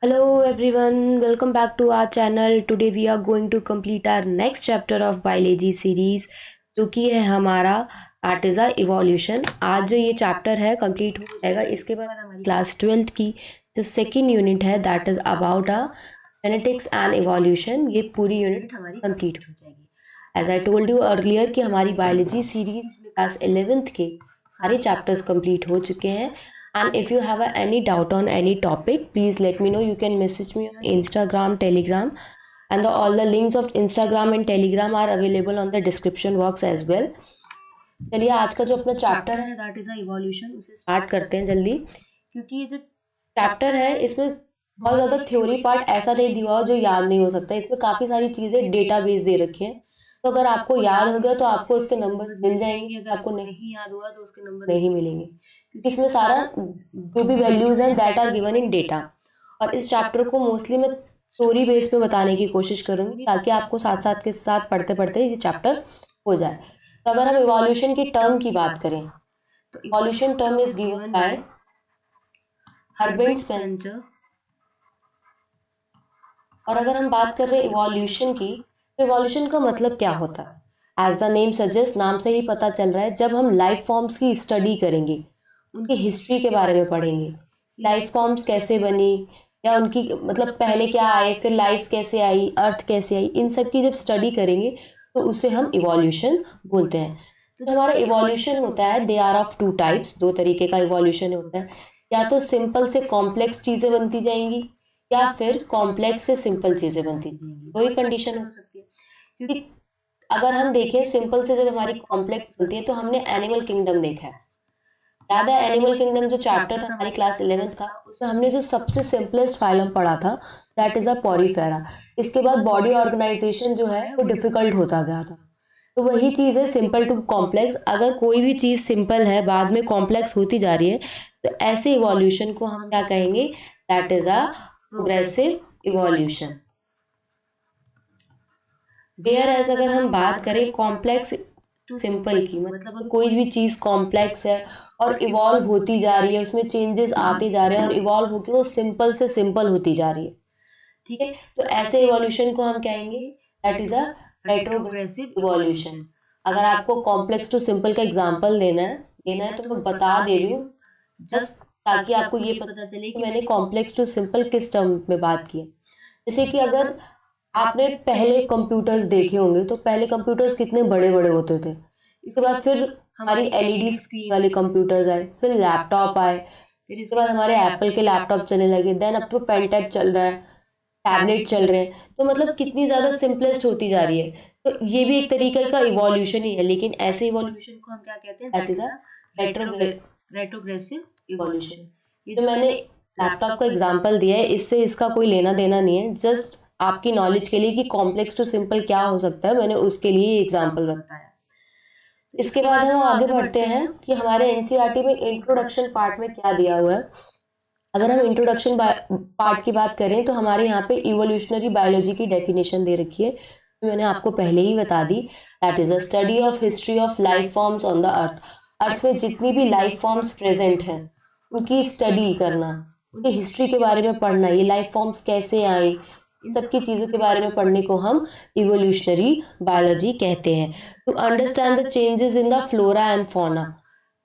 Hello everyone, welcome back to our channel. Today we are going to complete our next chapter of biology series जो कि है हमारा that is a evolution. आज जो ये chapter है कंप्लीट हो जाएगा। इसके बाद हमारी क्लास 12th की जो सेकेंड यूनिट है that is about a genetics and evolution, ये पूरी यूनिट हमारी कंप्लीट हो जाएगी। As I told you earlier कि हमारी बायोलॉजी सीरीज में क्लास 11th के सारे चैप्टर्स कंप्लीट हो चुके हैं। And if you have any doubt on any topic, please let me know. You can message me on Instagram, Telegram, and all the links of Instagram and Telegram are available on the description box as well. चलिए आज का जो अपना chapter है that is a evolution, उसे start करते हैं जल्दी, क्योंकि ये जो चैप्टर है इसमें बहुत ज़्यादा थ्योरी पार्ट ऐसा नहीं दिया हो जो याद नहीं हो सकता। इसमें काफ़ी सारी चीज़ें डेटाबेस दे रखी हैं, तो अगर आपको याद हो गया तो आपको उसके नंबर मिल जाएंगे, अगर आपको नहीं याद हुआ तो उसके नंबर नहीं मिलेंगे, क्योंकि इसमें सारा जो भी वैल्यूज़ हैं that are given in data. और इस चैप्टर को मोस्टली मैं स्टोरी बेस पे बताने की कोशिश करूँगी ताकि आपको साथ साथ के साथ पढ़ते पढ़ते ये चैप्टर हो जाए। तो अगर हम इवोल्यूशन की टर्म की बात करें तो evolution term is given by Herbert Spencer. और अगर हम बात कर रहे हैं इवोल्यूशन की, तो इवोल्यूशन का मतलब क्या होता है? एज द नेम सजेस्ट, नाम से ही पता चल रहा है, जब हम लाइफ फॉर्म्स की स्टडी करेंगे, उनकी हिस्ट्री के बारे में पढ़ेंगे, लाइफ फॉर्म्स कैसे बनी या उनकी मतलब पहले क्या आए, फिर लाइफ कैसे आई, अर्थ कैसे आई, इन सब की जब स्टडी करेंगे तो उसे हम इवोल्यूशन बोलते हैं। तो हमारा इवोल्यूशन होता है, they are of two types, दो तरीके का इवोल्यूशन होता है। या तो सिंपल से कॉम्प्लेक्स चीज़ें बनती जाएंगी या फिर कॉम्प्लेक्स से सिंपल चीज़ें बनती जाएंगी, दो ही कंडीशन हो सकती है। क्योंकि अगर हम देखें सिंपल से जब हमारी कॉम्प्लेक्स बनती है तो हमने एनिमल किंगडम देखा है। याद है एनिमल किंगडम जो चैप्टर था हमारी क्लास 11th का, उसमें हमने जो सबसे सिंपलेस्ट फाइलम पढ़ा था दैट इज अ पॉरीफेरा। इसके बाद बॉडी ऑर्गेनाइजेशन जो है वो डिफिकल्ट होता गया था। तो वही चीज़ है सिंपल टू कॉम्प्लेक्स। अगर कोई भी चीज़ सिंपल है बाद में कॉम्प्लेक्स होती जा रही है तो ऐसे इवोल्यूशन को हम क्या कहेंगे? That is a progressive evolution. Whereas अगर हम बात करें कॉम्प्लेक्स टू सिंपल की, मतलब कोई भी चीज़ कॉम्प्लेक्स है और इवॉल्व होती जा रही है, उसमें चेंजेस आते जा रहे हैं और इवॉल्व होकर वो सिंपल से सिंपल होती जा रही है, ठीक है, तो ऐसे इवोल्यूशन को हम कहेंगे that is a retrogressive evolution. अगर आपको कॉम्प्लेक्स टू सिंपल का एग्जांपल लेना है तो मैं बता दे रही हूँ, जस्ट ताकि आपको ये पता चले कि मैंने कॉम्प्लेक्स टू सिंपल किस टर्म में बात की है। जैसे कि अगर आपने पहले कंप्यूटर्स देखे होंगे तो पहले कंप्यूटर्स कितने बड़े बड़े होते थे। इसके बाद फिर हमारी एलईडी स्क्रीन वाले कंप्यूटर्स आए, फिर लैपटॉप आए, फिर इसके बाद हमारे एप्पल के लैपटॉप चलने लगे, देन अब तो पेन टैब चल रहा है, टैबलेट चल रहे हैं, तो मतलब कितनी ज़्यादा सिंपलेस्ट होती जा रही है। तो ये भी एक तरीके का इवोल्यूशन ही है, लेकिन ऐसे इवोल्यूशन को हम क्या कहते हैं? That is a retrogressive evolution. ये जो मैंने लैपटॉप का एग्जांपल दिया है इससे इसका कोई लेना देना नहीं है, जस्ट आपकी नॉलेज के लिए कि कॉम्प्लेक्स टू सिंपल क्या हो सकता है, मैंने उसके लिए एग्जांपल बताया। इसके बाद हम आगे बढ़ते हैं कि हमारे एनसीईआरटी में इंट्रोडक्शन पार्ट में क्या दिया हुआ है। अगर हम इंट्रोडक्शन पार्ट की बात करें तो हमारे यहाँ पे इवोल्यूशनरी बायोलॉजी की डेफिनेशन दे रखी है, तो मैंने आपको पहले ही बता दी। That is a study of history of life forms on the earth. Earth में जितनी भी लाइफ फॉर्म्स प्रेजेंट हैं उनकी स्टडी करना, उनकी हिस्ट्री के बारे में पढ़ना, ये लाइफ फॉर्म्स कैसे आए, इन सब की चीज़ों के बारे में पढ़ने को हम इवोल्यूशनरी बायोलॉजी कहते हैं। To understand the changes in the flora and fauna.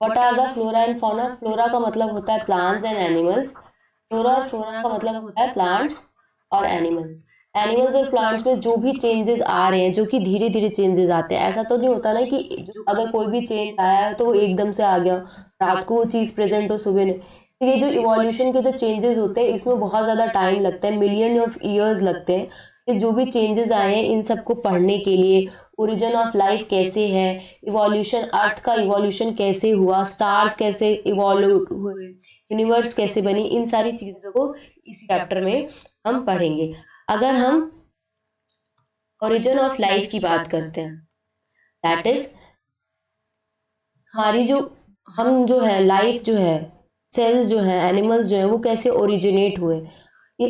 What are the flora and fauna? Flora का मतलब होता है प्लांट्स एंड एनिमल्स, फ्लोरा और फौना का मतलब होता है प्लांट्स और एनिमल्स। एनिमल्स और प्लांट्स में जो भी चेंजेस आ रहे हैं, जो कि धीरे धीरे चेंजेस आते हैं, ऐसा तो नहीं होता ना कि अगर कोई भी चेंज आया है तो वो एकदम से आ गया, रात को वो चीज़ प्रेजेंट हो सुबह ने। तो ये जो इवोल्यूशन के जो चेंजेस होते हैं इसमें बहुत ज़्यादा टाइम लगता है, मिलियन ऑफ ईयर्स लगते हैं। ये जो भी चेंजेस आए हैं इन सबको पढ़ने के लिए, ओरिजिन ऑफ लाइफ कैसे है, इवोल्यूशन, अर्थ का इवोल्यूशन कैसे हुआ, स्टार्स कैसे इवोल्व हुए, यूनिवर्स कैसे बनी, इन सारी चीज़ों को इस चैप्टर में हम पढ़ेंगे। अगर हम ओरिजिन ऑफ लाइफ की बात करते हैं, दैट इज हमारी जो हम जो है लाइफ जो है, सेल्स जो है, एनिमल्स जो है वो कैसे ओरिजिनेट हुए,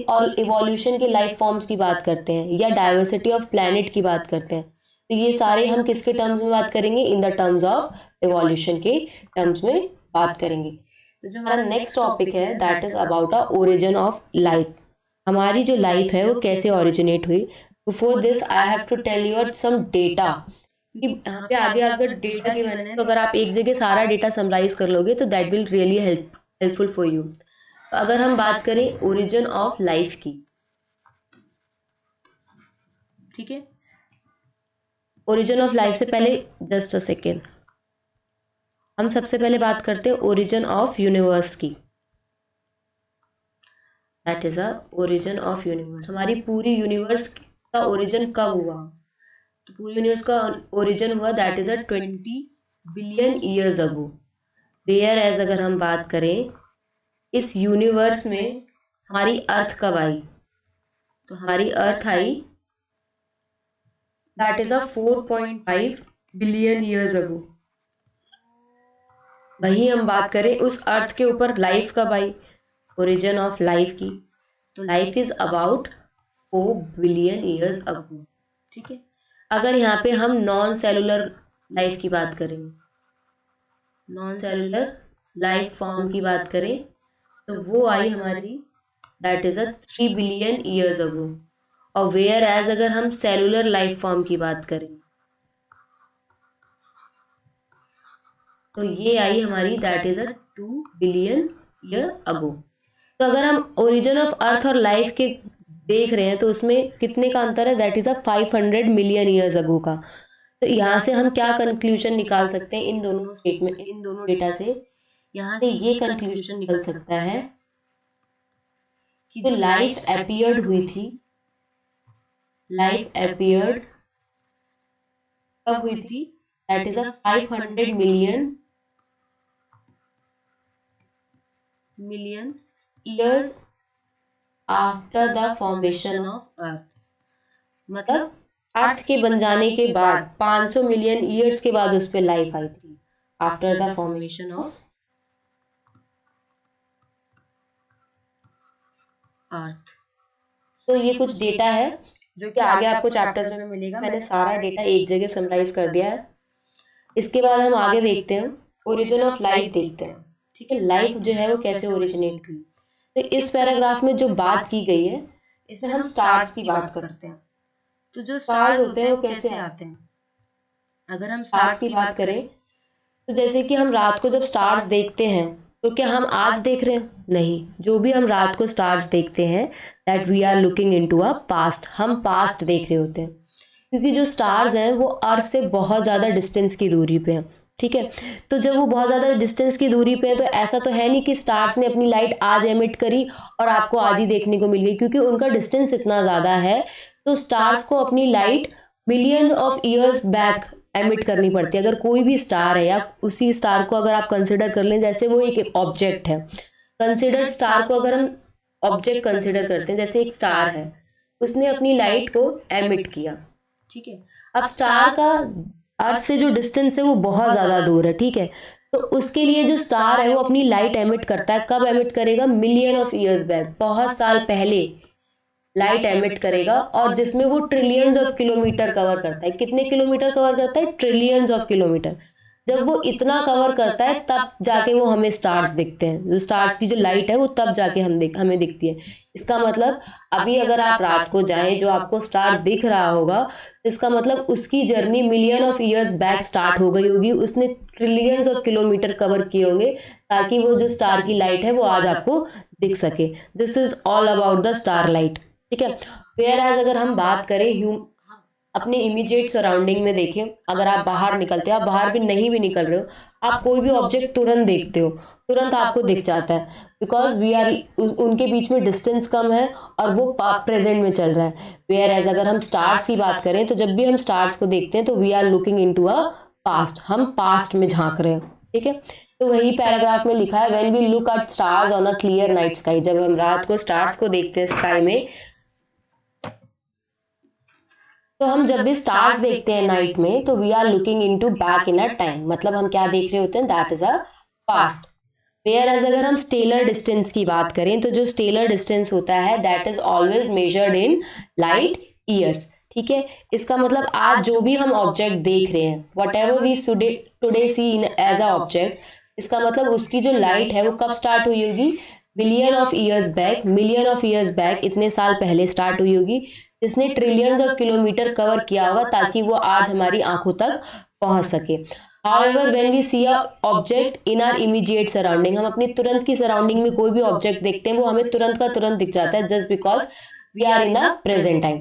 और इवोल्यूशन के लाइफ फॉर्म्स की बात करते हैं या डाइवर्सिटी ऑफ प्लैनेट की बात करते हैं, तो ये सारे हम किसके टर्म्स में बात करेंगे? In the terms of evolution के टर्म्स में बात करेंगे। तो जो हमारा नेक्स्ट टॉपिक है that is about a origin of life. हमारी जो लाइफ है वो कैसे ओरिजिनेट हुई। Before this I have to tell you some data, कि यहाँ पे आगे अगर डेटा गिवन है तो अगर आप एक जगह सारा डेटा समराइज कर लोगे तो that will really helpful for you. तो अगर हम बात करें ओरिजिन ऑफ लाइफ की, ठीक है, ओरिजिन ऑफ लाइफ से पहले जस्ट अ सेकेंड, हम सबसे पहले बात करते हैं ओरिजिन ऑफ यूनिवर्स की। That is a origin of universe. हमारी पूरी यूनिवर्स का ओरिजिन कब हुआ? तो पूरी यूनिवर्स का ओरिजिन हुआ that is a 20 billion years ago. Whereas अगर हम बात करें इस यूनिवर्स में हमारी अर्थ कब आई? तो हमारी अर्थ आई that is a 4.5 billion years ago. वही हम बात करें उस अर्थ के ऊपर लाइफ कब आई, ओरिजिन ऑफ लाइफ की, तो life is about 4 billion years ago. ठीक है, अगर यहाँ पे हम नॉन सेलुलर लाइफ की बात करें, नॉन सेलुलर लाइफ फॉर्म की बात करें, तो वो आई हमारी that is a 3 billion years अगो। और वेयर एज अगर हम सेलुलर लाइफ फॉर्म की बात करें तो ये आई हमारी that is a 2 billion year ago. तो अगर हम ओरिजिन ऑफ अर्थ और लाइफ के देख रहे हैं तो उसमें कितने का अंतर है, that is a 500 million years अगो का। तो यहाँ से हम क्या कंक्लूजन निकाल सकते हैं इन दोनों स्टेटमेंट, इन दोनों डेटा से? यहाँ से ये कंक्लूजन निकल सकता है कि जो लाइफ अपीयर्ड हुई थी, लाइफ अपीयर्ड कब हुई थी, that is a 500 million years after the formation of earth. मतलब अर्थ के बन जाने के बाद 500 मिलियन ईयर्स के बाद उस पर लाइफ आई थी, after the formation of earth. तो ये कुछ डेटा है जो कि आगे आपको चैप्टर्स में मिलेगा। मैंने सारा डेटा एक जगह समराइज कर दिया है। इसके बाद हम आगे देखते हैं ओरिजिन ऑफ लाइफ देखते हैं। ठीक है, लाइफ जो है वो कैसे ओरिजिनेट हुई। तो इस पैराग्राफ में जो बात की गई है इसमें हम स्टार्स की बात करते हैं। तो जो स्टार्स होते हैं वो कैसे आते हैं? अगर हम स्टार्स की बात करें तो जैसे कि हम रात को जब स्टार्स देखते हैं तो क्या हम आज देख रहे हैं? नहीं, जो भी हम रात को स्टार्स देखते हैं that we are looking into a past, हम पास्ट देख रहे होते हैं, क्योंकि जो स्टार्स हैं वो अर्थ से बहुत ज़्यादा डिस्टेंस की दूरी पे हैं। ठीक है, तो जब वो बहुत ज़्यादा डिस्टेंस की दूरी पे है तो ऐसा तो है नहीं कि स्टार्स ने अपनी लाइट आज एमिट करी और आपको आज ही देखने को मिल गई, क्योंकि उनका डिस्टेंस इतना ज़्यादा है। तो स्टार्स को अपनी light million of years back emit करनी पड़ती है। अगर कोई भी स्टार है या उसी स्टार को अगर आप कंसिडर कर लें जैसे वो एक ऑब्जेक्ट है, कंसिडर स्टार को अगर हम ऑब्जेक्ट कंसिडर करते हैं, जैसे एक स्टार है उसने अपनी लाइट को एमिट किया। ठीक है, अब स्टार का अर्थ से जो डिस्टेंस है वो बहुत ज़्यादा दूर है। ठीक है, तो उसके लिए जो स्टार है वो अपनी लाइट एमिट करता है, कब एमिट करेगा? मिलियन ऑफ ईयर्स बैक, बहुत साल पहले लाइट एमिट करेगा, और जिसमें वो ट्रिलियंस ऑफ किलोमीटर कवर करता है। कितने किलोमीटर कवर करता है? Trillions of kilometre. जब वो इतना कवर करता है तब जाके वो हमें स्टार्स दिखते हैं। जो स्टार्स की जो लाइट है वो तब जाके हमें दिखती है। इसका मतलब अभी अगर आप रात को जाएं जो आपको स्टार दिख रहा होगा, इसका मतलब उसकी journey million of years back start हो गई होगी, उसने ट्रिलियंस ऑफ किलोमीटर कवर किए होंगे ताकि वो जो स्टार की लाइट है वो आज आपको दिख सके। This is all about the star light. ठीक है, वेयर एज अगर हम बात करें अपने इमीडिएट सराउंडिंग में देखें, अगर आप बाहर निकलते हो, आप बाहर भी नहीं भी निकल रहे हो, आप कोई भी ऑब्जेक्ट तुरंत देखते हो, तुरंत आपको दिख जाता है, बिकॉज वी आर उनके बीच में डिस्टेंस कम है और वो प्रेजेंट में चल रहा है। वेयर एज अगर हम स्टार्स की बात करें तो जब भी हम स्टार्स को देखते हैं तो we are looking into a past, हम पास्ट में झांक रहे हैं। ठीक है, तो वही पैराग्राफ में लिखा है when we look at stars on a clear night sky, जब हम रात को स्टार्स को देखते हैं स्काई में, तो हम जब भी स्टार्स देखते हैं नाइट में तो we are looking into back in a time, मतलब हम क्या देख रहे होते हैं? That is a past. Whereas अगर हम स्टेलर डिस्टेंस की बात करें तो जो स्टेलर डिस्टेंस होता है that is always measured in light years. ठीक है, इसका मतलब आज जो भी हम ऑब्जेक्ट देख रहे हैं, whatever we today see in as a object, इसका मतलब उसकी जो लाइट है वो कब स्टार्ट हुई होगी? Million of years back, million of years back इतने साल पहले स्टार्ट हुई होगी, जिसने ट्रिलियंस ऑफ किलोमीटर कवर किया होगा ताकि वो आज हमारी आंखों तक पहुंच सके। However, when we see a object in our immediate surrounding, हम अपनी तुरंत की सराउंडिंग में कोई भी ऑब्जेक्ट देखते हैं वो हमें तुरंत का तुरंत दिख जाता है, just because we are in the present time.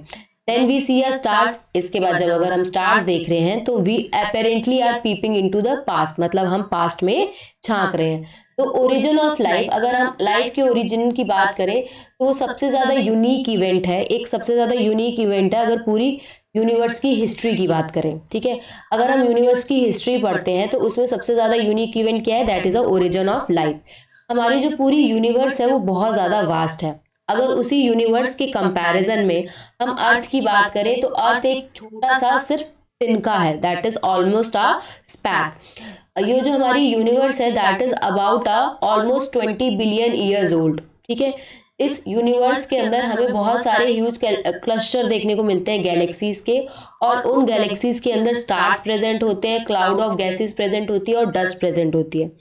Then we see a stars, इसके बाद जब अगर हम स्टार्स देख रहे हैं तो we apparently are peeping into the past, मतलब हम पास्ट में झांक रहे हैं। तो ओरिजिन ऑफ लाइफ, अगर हम लाइफ के ओरिजिन की बात करें तो वो सबसे ज़्यादा यूनिक इवेंट है, एक सबसे ज़्यादा यूनिक इवेंट है अगर पूरी यूनिवर्स की हिस्ट्री की बात करें, ठीक है। अगर हम यूनिवर्स की हिस्ट्री पढ़ते हैं तो उसमें सबसे ज़्यादा यूनिक इवेंट क्या है, that is a origin of life. हमारी जो पूरी यूनिवर्स है वो बहुत ज़्यादा वास्ट है। अगर उसी यूनिवर्स के कंपैरिजन में हम अर्थ की बात करें तो अर्थ एक छोटा सा सिर्फ तिनका है, that is almost a SPAC. ये जो हमारी यूनिवर्स है that is about a almost 20 billion years old, ठीक है। इस यूनिवर्स के अंदर हमें बहुत सारे ह्यूज क्लस्टर देखने को मिलते हैं गैलेक्सीज के, और उन गैलेक्सीज के अंदर स्टार्स प्रेजेंट होते हैं, क्लाउड ऑफ गैसेस प्रेजेंट होती है और डस्ट प्रेजेंट होती है।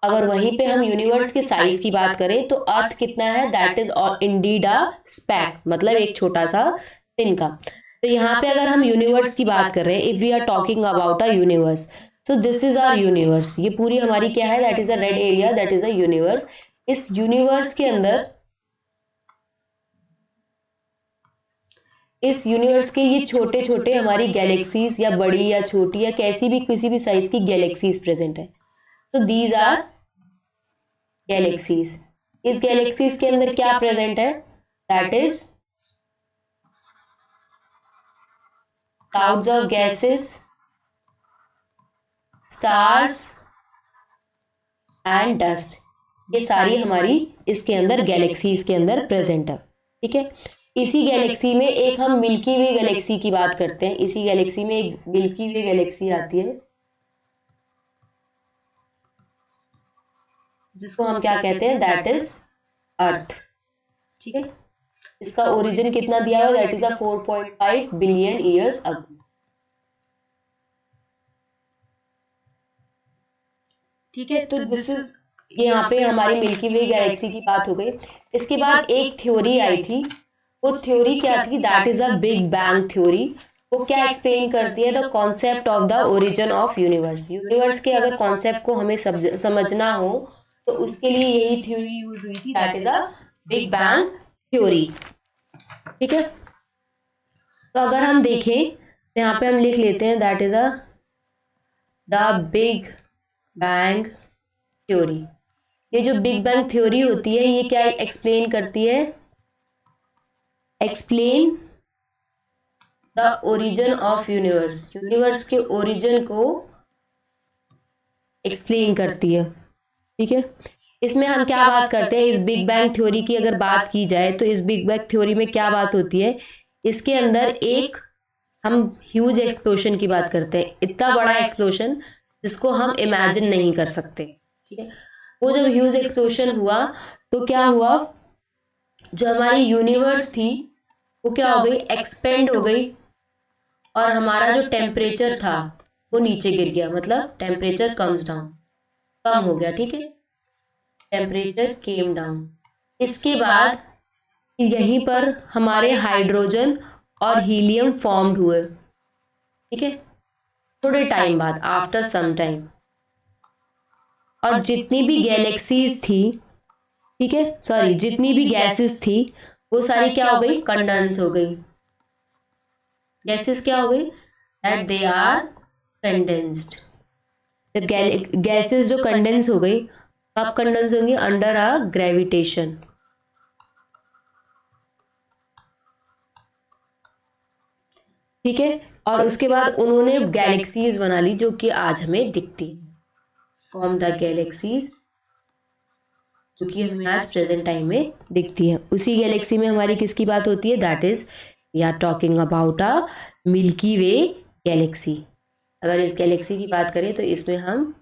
अगर वहीं पे हम यूनिवर्स के साइज की बात करें तो अर्थ कितना है, that is indeed a SPAC, मतलब एक छोटा सा तिनका। तो यहाँ पे अगर हम यूनिवर्स की बात कर रहे हैं, if we are talking about a universe, so this is our universe, ये पूरी हमारी क्या है, that is a red area, that is a universe. इस यूनिवर्स के अंदर, इस यूनिवर्स के ये छोटे छोटे हमारी गैलेक्सीज या बड़ी या छोटी या कैसी भी किसी भी साइज की गैलेक्सीज प्रेजेंट है। तो दीज आर गैलेक्सीज। इस गैलेक्सीज के अंदर क्या प्रेजेंट है, that is clouds of gases, stars and dust, ये सारी हमारी इसके अंदर गैलेक्सीज के अंदर प्रेजेंट है, ठीक है। इसी गैलेक्सी में एक हम मिल्की वे गैलेक्सी की बात करते हैं, इसी गैलेक्सी में एक मिल्की वे गैलेक्सी आती है जिसको हम क्या कहते हैं, दैट इज अर्थ, ठीक है। इसका ओरिजिन कितना दिया हुआ, that is a 4.5 billion years ago, ठीक है। तो दिस इज, यहाँ पे हमारी मिल्की वे गैलेक्सी की बात हो गई। इसके बाद एक थ्योरी आई थी, वो थ्योरी क्या थी, that is a big bang theory. वो क्या एक्सप्लेन करती है, the concept of the origin of universe. Universe के अगर कॉन्सेप्ट को हमें समझना हो तो उसके लिए यही थ्योरी यूज हुई थी, that is a big bang theory, ठीक है। तो अगर हम देखें तो यहाँ पे हम लिख लेते हैं, that is a the big bang theory. ये जो बिग बैंग थ्योरी होती है ये क्या एक्सप्लेन करती है, explain the origin of universe, universe के ओरिजिन को एक्सप्लेन करती है, ठीक है। इसमें हम क्या बात करते हैं, इस बिग बैंग थ्योरी की अगर बात की जाए तो इस बिग बैंग थ्योरी में क्या बात होती है, इसके अंदर एक हम ह्यूज एक्सप्लोशन की बात करते हैं, इतना बड़ा एक्सप्लोशन जिसको हम इमेजिन नहीं कर सकते, ठीक है। वो जब ह्यूज एक्सप्लोशन हुआ तो क्या हुआ, जो हमारी यूनिवर्स थी वो क्या हो गई, एक्सपेंड हो गई, और हमारा जो टेम्परेचर था वो नीचे गिर गया, मतलब टेम्परेचर कम्स डाउन, कम हो गया, ठीक है, टेम्परेचर केम डाउन। इसके बाद यहीं पर हमारे हाइड्रोजन और हीलियम फॉर्म्ड हुए, ठीक है, थोड़े टाइम बाद, आफ्टर सम टाइम। और जितनी भी गैलेक्सीज थी, ठीक है, सॉरी, जितनी भी गैसेस थी वो सारी क्या हो गई, कंडेंस हो गई। गैसेस क्या हो गई, दैट दे आर कंडेंस्ड। जब गैसेस जो कंडेंस हो गई, कब कंडेंस होंगी, अंडर अ ग्रेविटेशन, ठीक है। और उसके बाद उन्होंने गैलेक्सीज बना ली जो कि आज हमें दिखती है, फॉर्म द गैलेक्सीज, जो कि हमें आज प्रेजेंट टाइम में दिखती है। उसी गैलेक्सी में हमारी किसकी बात होती है, that is we are talking about a Milky Way galaxy. अगर इस गैलेक्सी की बात करें तो इसमें हम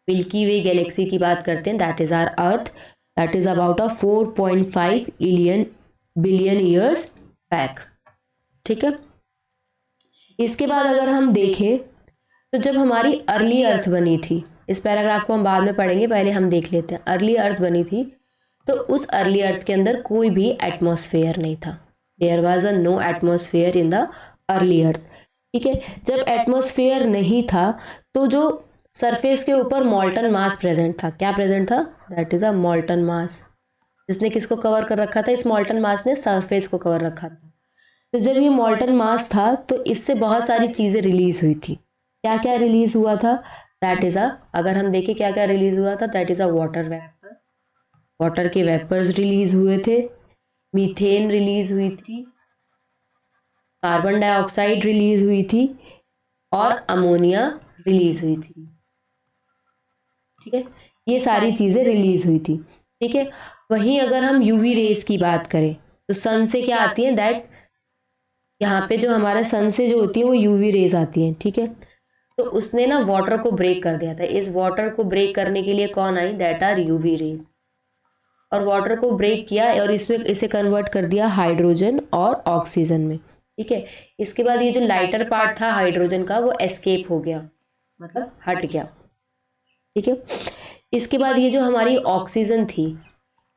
मिल्की वे गैलेक्सी की बात करते हैं, that is our earth, that is about a 4.5 billion years back, ठीक है। इसके बाद अगर हम देखें तो जब हमारी अर्ली अर्थ बनी थी, इस पैराग्राफ को हम बाद में पढ़ेंगे, पहले हम देख लेते हैं, अर्ली अर्थ बनी थी तो उस अर्ली अर्थ के अंदर कोई भी एटमॉस्फेयर नहीं था। There was a no atmosphere in the early earth. ठीक है, जब एटमॉस्फेयर नहीं था तो जो सरफेस के ऊपर मॉल्टन मास प्रेजेंट था। क्या प्रेजेंट था? दैट इज अ मॉल्टन मास। जिसने किसको कवर कर रखा था? इस मॉल्टन मास ने सरफेस को कवर रखा था। तो जब ये मॉल्टन मास था तो इससे बहुत सारी चीजें रिलीज हुई थी। क्या क्या रिलीज हुआ था? दैट इज अ, अगर हम देखें क्या क्या रिलीज हुआ था, that is a water vapour. Water के वेपर्स रिलीज हुए थे, मीथेन रिलीज हुई थी, कार्बन डाइऑक्साइड रिलीज हुई थी और अमोनिया रिलीज हुई थी। ठीक है, ये सारी चीजें रिलीज हुई थी। ठीक है, वहीं अगर हम यूवी रेस की बात करें तो सन से क्या आती है? दैट यहाँ पे जो हमारे सन से जो होती है वो यूवी रेज आती हैं। ठीक है, तो उसने ना वाटर को ब्रेक कर दिया था। इस वाटर को ब्रेक करने के लिए कौन आई? That are UV rays. और वाटर को ब्रेक किया और इसमें इसे कन्वर्ट कर दिया हाइड्रोजन और ऑक्सीजन में। ठीक है, इसके बाद ये जो लाइटर पार्ट था हाइड्रोजन का वो एस्केप हो गया, मतलब हट गया। ठीक है, इसके बाद ये जो हमारी ऑक्सीजन थी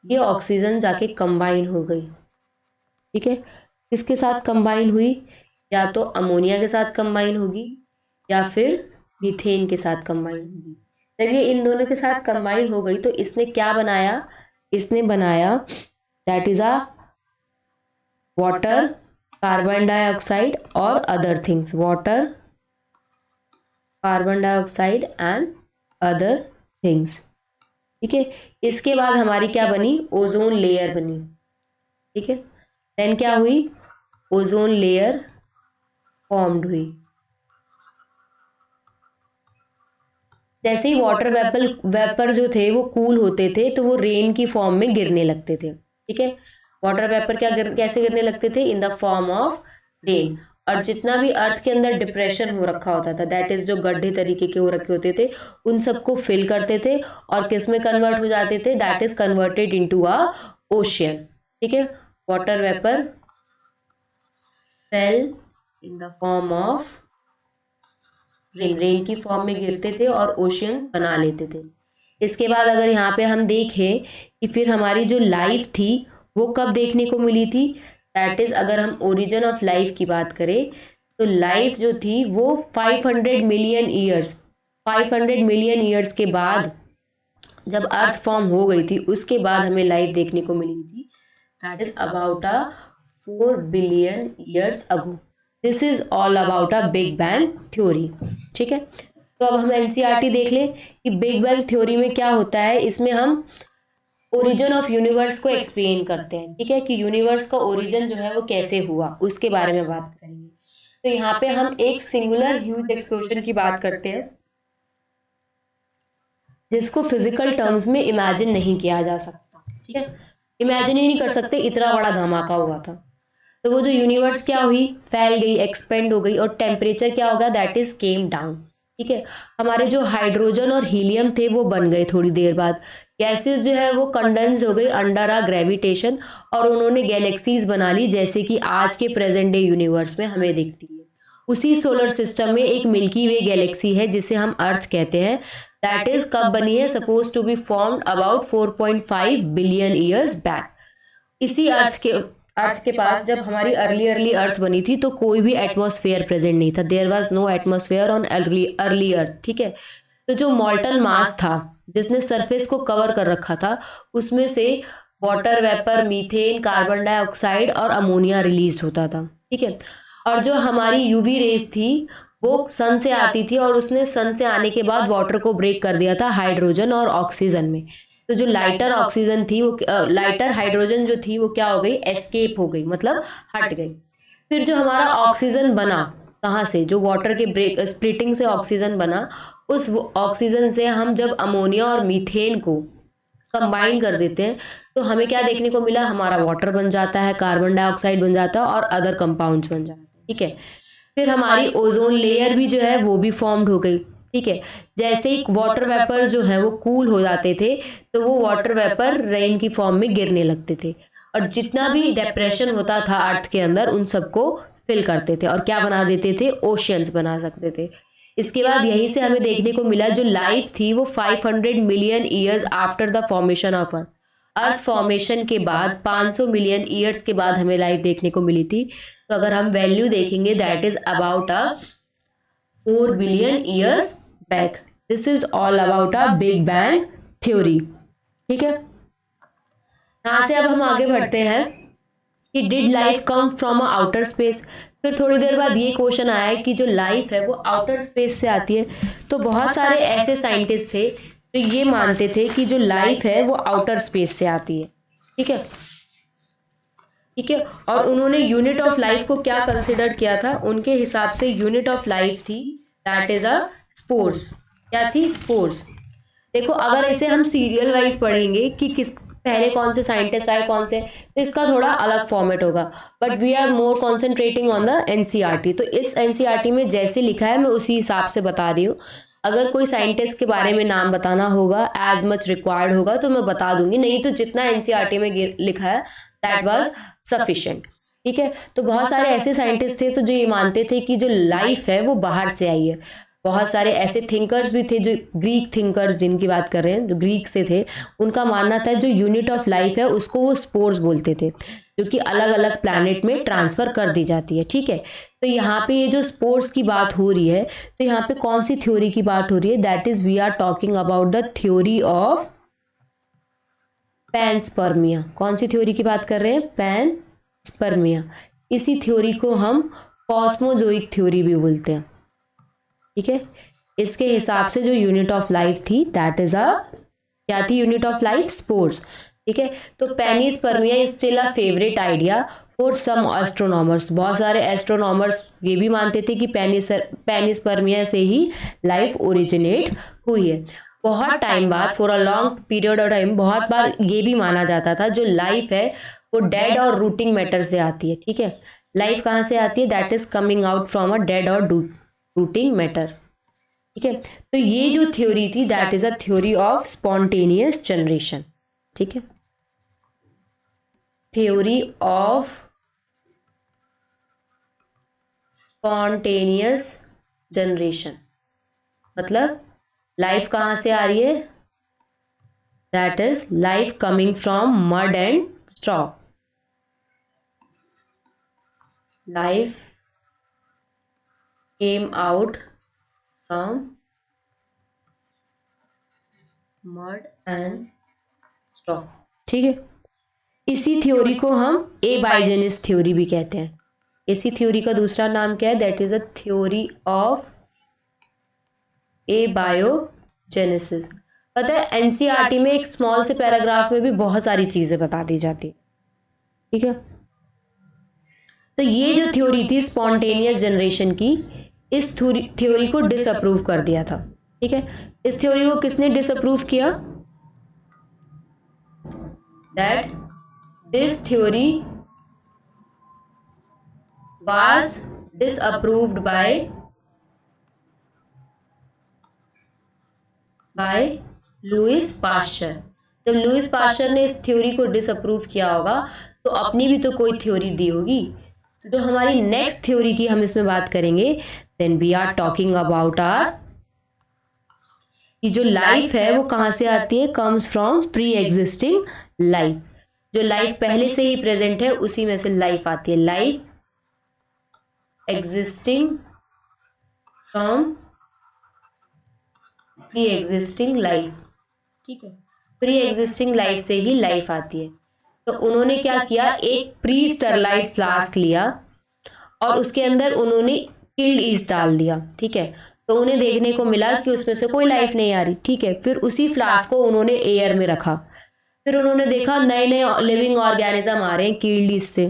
ये ऑक्सीजन जाके कंबाइन हो गई। ठीक है, किसके साथ कंबाइन हुई? या तो अमोनिया के साथ कंबाइन होगी या फिर मीथेन के साथ कंबाइन होगी। जब ये इन दोनों के साथ कंबाइन हो गई तो इसने क्या बनाया? इसने बनाया that is a water, carbon dioxide और other things. Water, carbon dioxide and other things. ठीक है, इसके बाद हमारी क्या बनी? ओजोन लेयर बनी। ठीक है, देन क्या हुई? ओजोन लेयर फॉर्म्ड हुई। जैसे ही वाटर वेपर जो थे वो कूल होते थे तो वो रेन की फॉर्म में गिरने लगते थे। ठीक है, वाटर वेपर कैसे गिरने लगते थे? In the form of rain. और जितना भी अर्थ के अंदर डिप्रेशन हो रखा होता था, दैट इज जो गड्ढे तरीके के हो रखे होते थे, उन सबको फिल करते थे और किस में कन्वर्ट हो जाते थे? That is converted into a ocean. ठीक है, water vapour fail in the form of rain की फॉर्म में गिरते थे और ओशियंस बना लेते थे। इसके बाद अगर यहाँ पे हम देखें कि फिर हमारी जो लाइफ थी वो कब देखने को मिली थी? दैट इज, अगर हम ओरिजिन ऑफ लाइफ की बात करें तो लाइफ जो थी वो 500 मिलियन ईयर्स 500 मिलियन ईयर्स के बाद जब अर्थ फॉर्म हो गई थी उसके बाद हमें लाइफ देखने को मिली थी। That is about a 4 billion years ago. This is all about a big bang theory. ठीक है, तो अब हम एनसीईआरटी देख लें कि बिग बैंग थ्योरी में क्या होता है। इसमें हम ओरिजिन ऑफ यूनिवर्स को एक्सप्लेन करते हैं। ठीक है, कि यूनिवर्स का ओरिजिन जो है वो कैसे हुआ उसके बारे में बात करेंगे। तो यहाँ पे हम एक सिंगुलर ह्यूज एक्सप्लोजन की बात करते हैं जिसको फिजिकल टर्म्स में इमेजिन नहीं किया जा सकता। ठीक है, इमेजिन ही नहीं कर सकते, इतना बड़ा धमाका हुआ था। तो वो जो यूनिवर्स क्या हुई? फैल गई, एक्सपेंड हो गई और टेम्परेचर क्या हो गया? That is came down. ठीक है, हमारे जो हाइड्रोजन और हीलियम थे वो बन गए थोड़ी देर बाद। गैसेस जो है वो कंडेंस हो गई अंडर आ ग्रेविटेशन और उन्होंने गैलेक्सीज बना ली जैसे कि आज के प्रेजेंट डे यूनिवर्स में हमें दिखती है। उसी सोलर सिस्टम में एक मिल्की वे गैलेक्सी है जिसे हम अर्थ कहते हैं। दैट इज कब बनी है? Suppose to be formed about 4.5 billion years back. इसी अर्थ के पास जब हमारी अर्ली अर्थ बनी थी तो कोई भी एटमॉस्फेयर प्रेजेंट नहीं था। There was no atmosphere on early earth. ठीक है, तो जो मॉल्टन मास था जिसने सरफेस को कवर कर रखा था उसमें से water vapour, methane, carbon dioxide और अमोनिया रिलीज होता था। ठीक है, और जो हमारी यूवी रेज थी वो सन से आती थी और उसने सन से आने के बाद वाटर को ब्रेक कर दिया था हाइड्रोजन और ऑक्सीजन में। तो जो लाइटर ऑक्सीजन थी वो लाइटर हाइड्रोजन जो थी वो क्या हो गई? एस्केप हो गई, मतलब हट गई। फिर जो हमारा ऑक्सीजन बना कहाँ से? जो वाटर के ब्रेक स्प्लिटिंग से ऑक्सीजन बना, उस ऑक्सीजन से हम जब अमोनिया और मीथेन को कंबाइन कर देते हैं तो हमें क्या देखने को मिला? हमारा वाटर बन जाता है, कार्बन डाइऑक्साइड बन जाता है और अदर कंपाउंड्स बन जाते हैं। ठीक है, फिर हमारी ओजोन लेयर भी जो है वो भी फॉर्म्ड हो गई। ठीक है, जैसे ही वाटर वेपर जो है वो कूल हो जाते थे तो वो वाटर वेपर रेन की फॉर्म में गिरने लगते थे और जितना भी डिप्रेशन होता था अर्थ के अंदर उन सबको फिल करते थे और क्या बना देते थे? ओशियंस बना सकते थे। इसके बाद यहीं से हमें देखने को मिला जो लाइफ थी वो 500 million years after the formation of earth. Earth formation के बाद 500 मिलियन ईयर्स के बाद हमें लाइफ देखने को मिली थी। तो अगर हम वैल्यू देखेंगे that is about a 4 billion years back. This is all about a big bang theory. ठीक है, यहाँ से अब हम आगे बढ़ते हैं कि did life come from a outer space. फिर थोड़ी देर बाद ये क्वेश्चन आया कि जो लाइफ है वो आउटर स्पेस से आती है। तो बहुत सारे ऐसे साइंटिस्ट थे जो ये मानते थे कि जो लाइफ है वो आउटर स्पेस से आती है। ठीक है, ठीक है, और उन्होंने यूनिट ऑफ लाइफ को क्या कंसिडर किया था? उनके हिसाब से यूनिट ऑफ लाइफ थी दैट इज अ स्पोर्स। क्या थी? स्पोर्स। देखो, अगर इसे हम सीरियल वाइज पढ़ेंगे कि किस पहले कौन से साइंटिस्ट आए कौन से, तो इसका थोड़ा अलग फॉर्मेट होगा। But we are more concentrating on the NCERT. तो इस एनसीईआरटी में जैसे लिखा है मैं उसी हिसाब से बता रही हूँ। अगर कोई साइंटिस्ट के बारे में नाम बताना होगा एज मच रिक्वायर्ड होगा तो मैं बता दूंगी, नहीं तो जितना एनसीईआरटी में लिखा है दैट वाज सफिशिएंट। ठीक है, तो बहुत सारे ऐसे साइंटिस्ट थे तो जो ये मानते थे कि जो लाइफ है वो बाहर से आई है। बहुत सारे ऐसे थिंकर्स भी थे, जो ग्रीक थिंकर्स जिनकी बात कर रहे हैं, जो ग्रीक से थे, उनका मानना था जो यूनिट ऑफ लाइफ है उसको वो स्पोर्स बोलते थे, जो कि अलग अलग प्लैनेट में ट्रांसफर कर दी जाती है। ठीक है, तो यहाँ पे ये जो स्पोर्स की बात हो रही है, तो यहाँ पे कौन सी थ्योरी की बात हो रही है? That is we are talking about the theory of panspermia. कौन सी थ्योरी की बात कर रहे हैं? पैनस्पर्मिया। इसी थ्योरी को हम कॉस्मोजोइक थ्योरी भी बोलते हैं। ठीक है, इसके हिसाब से जो यूनिट ऑफ लाइफ थी दैट इज अ, क्या थी यूनिट ऑफ लाइफ? स्पोर्स। ठीक है, तो panspermia is still a favourite idea for some astronomers. बहुत सारे एस्ट्रोनॉमर्स ये भी मानते थे कि पेनिस्पर्मिया से ही लाइफ ओरिजिनेट हुई है। बहुत टाइम बाद, for a long period of time, बहुत बार ये भी माना जाता था जो लाइफ है वो डेड और रूटिंग मैटर से आती है। ठीक है, लाइफ कहाँ से आती है? That is coming out from a dead और रूटिंग मैटर। ठीक है, तो ये जो थ्योरी थी that is a theory of spontaneous generation. ठीक है, थ्योरी ऑफ स्पॉन्टेनियस जनरेशन मतलब लाइफ कहां से आ रही है? That is life coming from mud and straw. Life came out from mud and straw. ठीक है, इसी थ्योरी को हम एबाइजेनिस थ्योरी भी कहते हैं। इसी थ्योरी का दूसरा नाम क्या है? That is a theory of abiogenesis. पता है एनसीईआरटी में एक स्मॉल से पैराग्राफ में भी बहुत सारी चीजें बता दी जाती। ठीक है, तो ये जो थ्योरी थी स्पॉन्टेनियस जनरेशन की, इस थ्योरी को डिसअप्रूव कर दिया था। ठीक है, इस थ्योरी को किसने डिसअप्रूव किया? That this theory was disapproved by Louis Pasteur. जब लुइस पास्चर ने इस थ्योरी को डिसअप्रूव किया होगा तो अपनी भी तो कोई थ्योरी दी होगी। तो जो हमारी नेक्स्ट थ्योरी की हम इसमें बात करेंगे, then we are talking about are कि जो लाइफ है वो कहाँ से आती है? Comes from pre existing life. जो लाइफ पहले से ही प्रेजेंट है उसी में से लाइफ आती है। Life existing from pre existing life. ठीक है, प्री एग्जिस्टिंग लाइफ से ही लाइफ आती है। तो उन्होंने क्या किया? एक प्री स्टरलाइज फ्लास्क लिया और उसके अंदर उन्होंने किल्ड ईस्ट डाल दिया। ठीक है, तो उन्हें देखने को मिला कि उसमें से कोई लाइफ नहीं आ रही। ठीक है, फिर उसी फ्लास्क को उन्होंने एयर में रखा। फिर उन्होंने देखा नए नए लिविंग ऑर्गेनिज्म आ रहे हैं किल्ड ईस्ट से।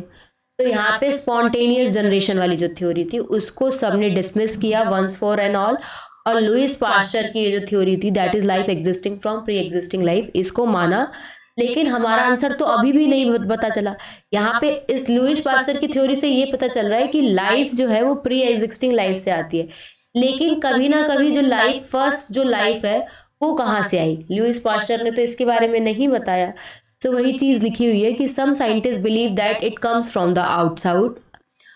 तो यहाँ पे स्पॉन्टेनियस जनरेशन वाली जो थ्योरी थी उसको सबने डिसमिस किया वंस फॉर एंड ऑल, और लुइस पास्चर की ये जो थ्योरी थी that is life existing from pre existing life, इसको माना। लेकिन हमारा आंसर तो अभी भी नहीं पता चला। यहाँ पे इस लुइस पास्चर की थ्योरी से ये पता चल रहा है कि लाइफ जो है वो प्री एग्जिस्टिंग लाइफ से आती है, लेकिन कभी ना कभी जो लाइफ फर्स्ट जो लाइफ है वो कहाँ से आई? लुइस पास्चर ने तो इसके बारे में नहीं बताया। तो वही चीज लिखी हुई है कि some scientist believe that it comes from the outside.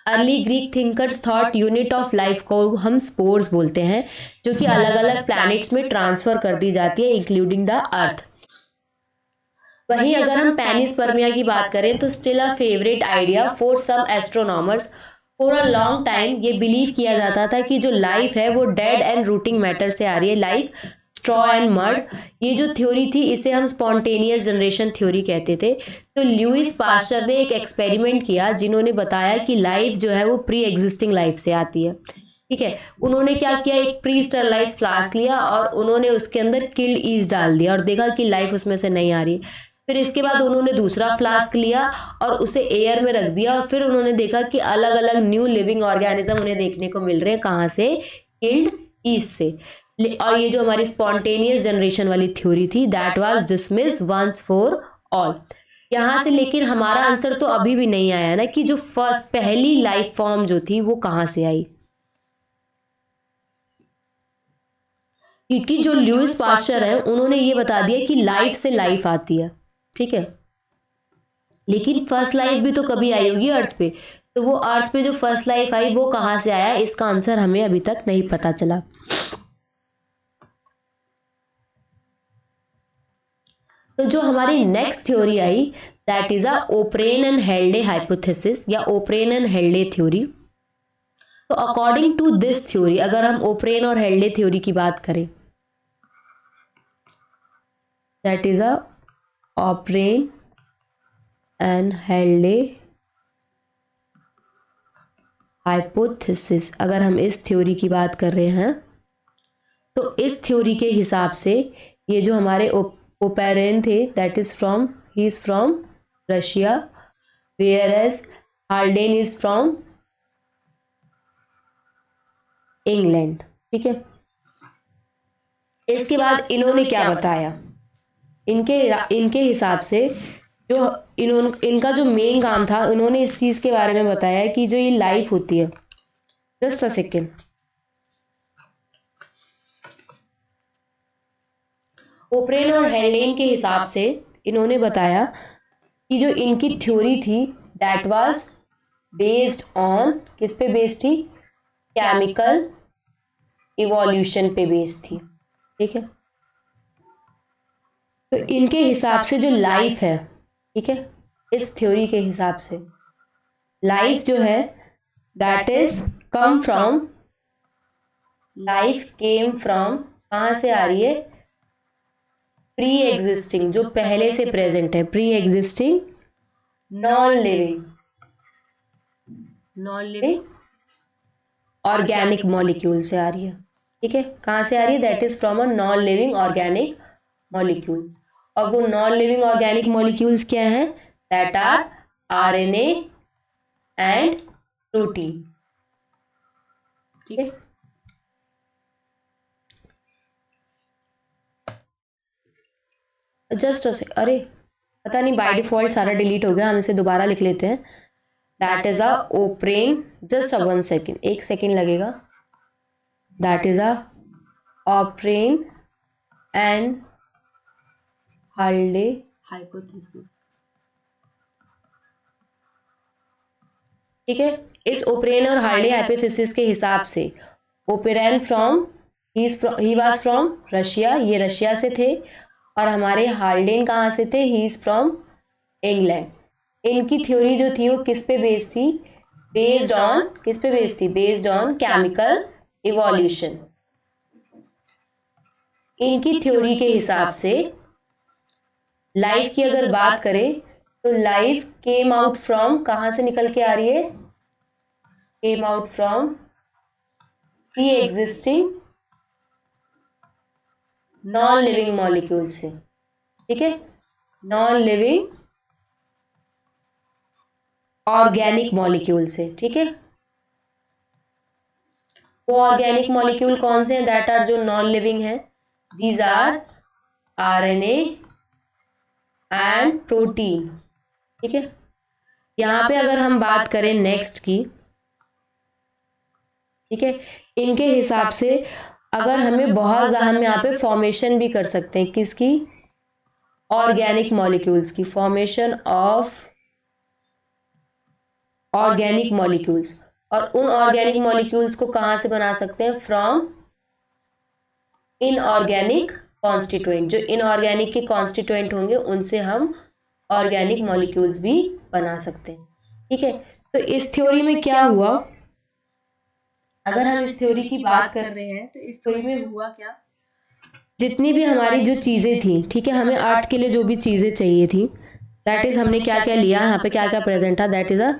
Early Greek thinkers thought unit of life को हम स्पोर्स बोलते हैं, जो कि अलग अलग प्लैनेट्स में ट्रांसफर कर दी जाती है इंक्लूडिंग द अर्थ। वहीं अगर हम पैनिस्पर्मिया की बात करें तो still a favourite idea for some astronomers. For a long time ये बिलीव किया जाता था कि जो लाइफ है वो डेड एंड रूटिंग मैटर से आ रही है, लाइक स्ट्रॉ एंड मड। ये जो थ्योरी थी इसे हम स्पॉन्टेनियस जनरेशन थ्योरी कहते थे। तो लुईस पास्चर ने एक एक्सपेरिमेंट किया जिन्होंने बताया कि लाइफ जो है वो प्री एग्जिस्टिंग लाइफ से आती है। ठीक है, उन्होंने क्या किया, एक प्री स्टरलाइज फ्लास्क लिया और उन्होंने उसके अंदर किल्ड ईस्ट डाल दिया और देखा कि लाइफ उसमें से नहीं आ रही। फिर इसके बाद उन्होंने दूसरा फ्लास्क लिया और उसे एयर में रख दिया और फिर उन्होंने देखा कि अलग अलग न्यू लिविंग ऑर्गेनिज्म उन्हें देखने को मिल रहे हैं, कहाँ से, किल्ड ईस्ट से। और ये जो हमारी स्पॉन्टेनियस जनरेशन वाली थ्योरी थी that was dismissed once for all. यहाँ से लेकिन हमारा आंसर तो अभी भी नहीं आया ना कि जो फर्स्ट पहली लाइफ फॉर्म जो थी वो कहाँ से आई। क्योंकि जो लुईस पास्चर है उन्होंने ये बता दिया कि लाइफ से लाइफ आती है। ठीक है, लेकिन फर्स्ट लाइफ भी तो कभी आई होगी अर्थ पे, तो वो अर्थ पे जो फर्स्ट लाइफ आई वो कहाँ से आया, इसका आंसर हमें अभी तक नहीं पता चला। तो जो हमारी नेक्स्ट थ्योरी आई that is a Oparin and Haldane hypothesis या ओप्रेन एंड हेल्डे थ्योरी। तो अकॉर्डिंग टू दिस थ्योरी, अगर हम ओप्रेन और हेल्डे थ्योरी की बात करें, that is a Oparin and Haldane hypothesis, अगर हम इस थ्योरी की बात कर रहे हैं तो इस थ्योरी के हिसाब से ये जो हमारे ओपेरेन थे that is from, he is from Russia, whereas Haldane is from England. ठीक है, इसके बाद इन्होंने क्या बताया, इनके इनके हिसाब से जो इनका जो मेन काम था, उन्होंने इस चीज के बारे में बताया कि जो ये लाइफ होती है, जस्ट अ सेकेंड, ओप्रेन और हेल्डेन के हिसाब से इन्होंने बताया कि जो इनकी थ्योरी थी दैट वाज बेस्ड ऑन, किस पे बेस्ड थी, केमिकल इवोल्यूशन पे बेस्ड थी। ठीक है, तो इनके हिसाब से जो लाइफ है, ठीक है, इस थ्योरी के हिसाब से लाइफ जो है that is come from, life came from, कहाँ से आ रही है, प्री एग्जिस्टिंग, जो पहले से प्रेजेंट है, pre existing non living, non living organic molecule से आ रही है। ठीक है, कहाँ से आ रही है, that is from a non living organic molecules. और वो नॉन लिविंग ऑर्गेनिक मॉलिक्यूल्स क्या है, that are RNA and protein. ठीक है, जस्ट अरे पता नहीं बाय डिफॉल्ट सारा डिलीट हो गया, हम इसे दोबारा लिख लेते हैं। That is a Oparin, just a 1 second, 1 second लगेगा। That is a Oparin and Haldane hypothesis. ठीक है, इस ओप्रेन और हार्डे हाइपोथेसिस के हिसाब से operon from, he was from Russia, ये रशिया से थे, और हमारे हार्डेन कहाँ से थे, ही इज फ्रॉम इंग्लैंड। इनकी थ्योरी जो थी वो किस पे बेस्ड थी, बेस्ड ऑन, किस पे बेस्ड थी, बेस्ड ऑन केमिकल इवोल्यूशन। इनकी थ्योरी के हिसाब से लाइफ की अगर बात करें तो लाइफ केम आउट फ्रॉम, कहाँ से निकल के आ रही है, came out from pre existing non living molecule से। ठीक है, नॉन लिविंग ऑर्गेनिक मॉलिक्यूल से। ठीक है, वो ऑर्गेनिक मॉलिक्यूल कौन से हैं, दैट आर जो नॉन लिविंग है, these are RNA and protein. ठीक है, यहाँ पे अगर हम बात करें नेक्स्ट की, ठीक है, इनके हिसाब से अगर हमें बहुत, हम यहाँ पे फॉर्मेशन भी कर सकते हैं किसकी, ऑर्गेनिक मॉलिक्यूल्स की, फॉर्मेशन ऑफ ऑर्गेनिक मॉलिक्यूल्स। और उन ऑर्गेनिक मॉलिक्यूल्स को कहाँ से बना सकते हैं, फ्रॉम इनऑर्गेनिक कॉन्स्टिट्यूएंट, जो इनऑर्गेनिक के कॉन्स्टिट्यूएंट होंगे उनसे हम ऑर्गेनिक मॉलिक्यूल्स भी बना सकते हैं। ठीक है, तो इस थ्योरी में क्या हुआ, अगर हम इस थ्योरी की बात कर रहे हैं तो इस थ्योरी में हुआ क्या, जितनी भी हमारी जो चीज़ें थी, ठीक है, हमें अर्थ के लिए जो भी चीज़ें चाहिए थी, दैट इज हमने क्या क्या लिया, यहाँ पे क्या क्या प्रेजेंट था, that is a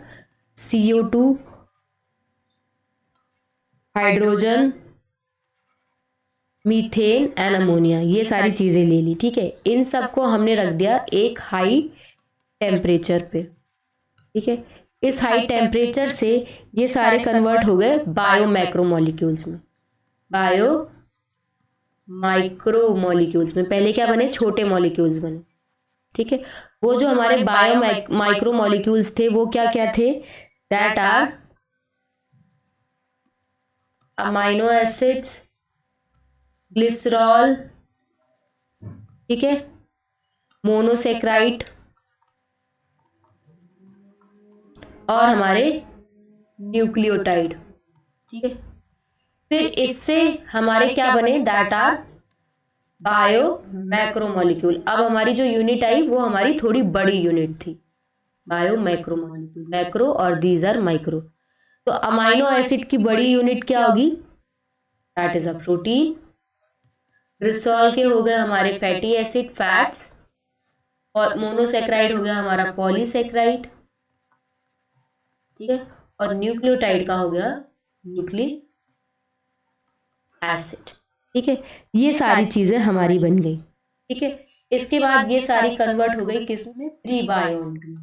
CO2, hydrogen, methane and ammonia, ये सारी चीज़ें ले ली। ठीक है, इन सबको हमने रख दिया एक हाई टेम्परेचर पे। ठीक है, इस हाई टेम्परेचर से ये सारे कन्वर्ट हो गए बायो मैक्रो मॉलिक्यूल्स में, बायो माइक्रो मॉलिक्यूल्स में। पहले क्या बने, छोटे मॉलिक्यूल्स बने। ठीक है, वो जो हमारे बायो माइक्रो मॉलिक्यूल्स थे वो क्या क्या थे, that are amino acids, glycerol, ठीक है, मोनोसेक्राइड और हमारे न्यूक्लियोटाइड। ठीक है, फिर इससे हमारे क्या बने, that are bio macro molecule. अब हमारी जो यूनिट आई वो हमारी थोड़ी बड़ी यूनिट थी, बायो मैक्रो मॉलिक्यूल, मैक्रो और दीज आर माइक्रो। तो अमाइनो एसिड की बड़ी यूनिट क्या होगी, that is a protein. Glycerol के हो गए हमारे फैटी एसिड, फैट्स, और मोनोसेक्राइड हो गया हमारा पॉलीसेक्राइड। ठीक है, और न्यूक्लियोटाइड का हो गया न्यूक्लिक एसिड। ठीक है, ये सारी चीजें हमारी बन गई। ठीक है, इसके बाद ये सारी कन्वर्ट हो गई किसमें, प्री बायोन्ट में।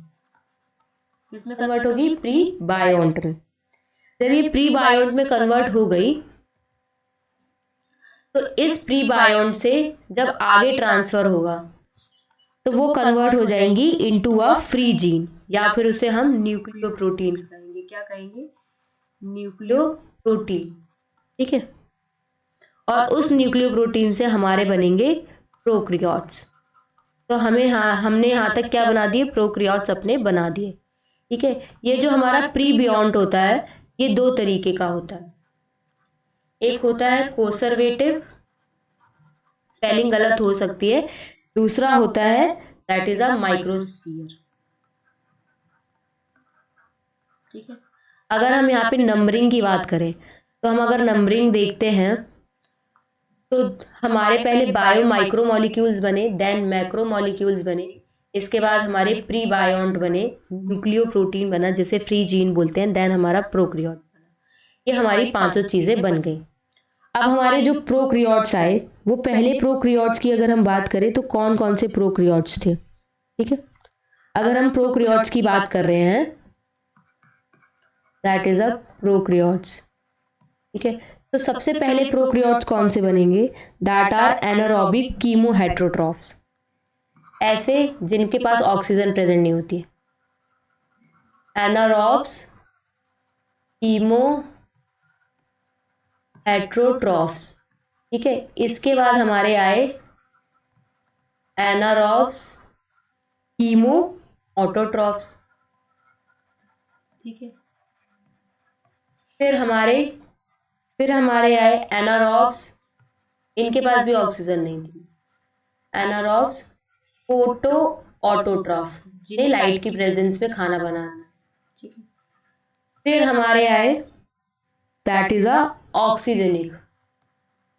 किसमें कन्वर्ट होगी, प्री बायोन्ट में। जब ये प्री बायोन्ट में कन्वर्ट हो गई तो इस प्री बायोन्ट से जब आगे ट्रांसफर होगा तो वो कन्वर्ट हो जाएंगी इनटू अ फ्री जीन, या फिर उसे हम न्यूक्लियोप्रोटीन कहेंगे। क्या कहेंगे, न्यूक्लियोप्रोटीन। ठीक है, और उस न्यूक्लियोप्रोटीन से हमारे बनेंगे प्रोकैरियोट्स। तो हमने यहाँ तक क्या बना दिए, प्रोकैरियोट्स अपने बना दिए। ठीक है, ये जो हमारा प्री बायोन्ट होता है ये दो तरीके का होता है। एक होता है कोसर्वेटिव, स्पेलिंग गलत हो सकती है, दूसरा होता है दैट इज अ माइक्रोस्फीयर। ठीक है, अगर हम यहाँ पे नंबरिंग की बात करें तो हम अगर नंबरिंग देखते हैं तो हमारे पहले बायो माइक्रो मॉलिक्यूल्स बने, देन मैक्रो मॉलिक्यूल्स बने, इसके बाद हमारे प्री बायोन्ट बने, न्यूक्लियोप्रोटीन बना जिसे फ्री जीन बोलते हैं, देन हमारा प्रोकैरियोट बना। ये हमारी पांचों चीजें बन गई। अब हमारे जो प्रोकैरियोट्स आए, वो पहले प्रोकैरियोट्स की अगर हम बात करें तो कौन कौन से प्रोकैरियोट्स थे। ठीक है, अगर हम प्रोकैरियोट्स की बात कर रहे हैं दैट इज अ प्रोकैरियोट्स। ठीक है, तो सबसे पहले प्रोकैरियोट्स कौन से बनेंगे, that are anaerobic chemo heterotrophs, ऐसे जिनके पास ऑक्सीजन प्रेजेंट नहीं होती है। Anaerobes chemo heterotrophs. ठीक है, इसके बाद हमारे आए एनारोब्स कीमो ऑटोट्रॉफ्स। ठीक है, फिर हमारे आए एनारोब्स, इनके पास भी ऑक्सीजन नहीं थी, एनारोब्स फोटो ऑटोट्रॉफ, जिन्हें लाइट की प्रेजेंस में खाना बनाना। ठीक है, फिर हमारे आए दैट इज अ ऑक्सीजनिक,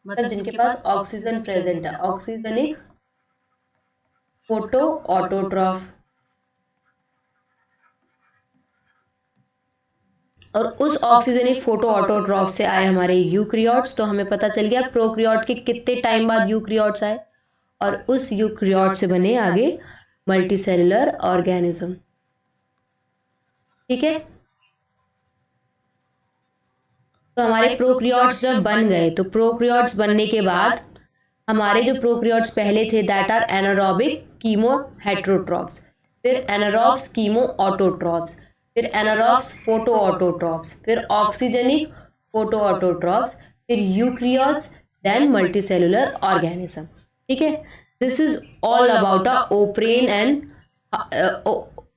मतलब जिनके पास ऑक्सीजन प्रेजेंट है, ऑक्सीजनिक फोटो ऑटोट्रॉफ। और उस ऑक्सीजनिक फोटो ऑटोट्रॉफ से आए हमारे यूकैरियोट्स। तो हमें पता चल गया प्रोकैरियोट के कितने टाइम बाद यूकैरियोट्स आए, और उस यूकैरियोट से बने आगे मल्टीसेलुलर ऑर्गेनिज्म। ठीक है, तो हमारे प्रोकैरियोट्स जब बन गए तो प्रोकैरियोट्स बनने के बाद हमारे जो प्रोकैरियोट्स पहले थे that are anaerobic chemo heterotrophs, फिर एनारोब्स कीमो ऑटोट्रॉफ्स, फिर एनारोब्स फोटो ऑटोट्रॉफ्स, फिर ऑक्सीजनिक फोटो ऑटोट्रॉफ्स, फिर यूकैरियोट्स, देन मल्टीसेलुलर ऑर्गेनिज्म। ठीक है, this is all about a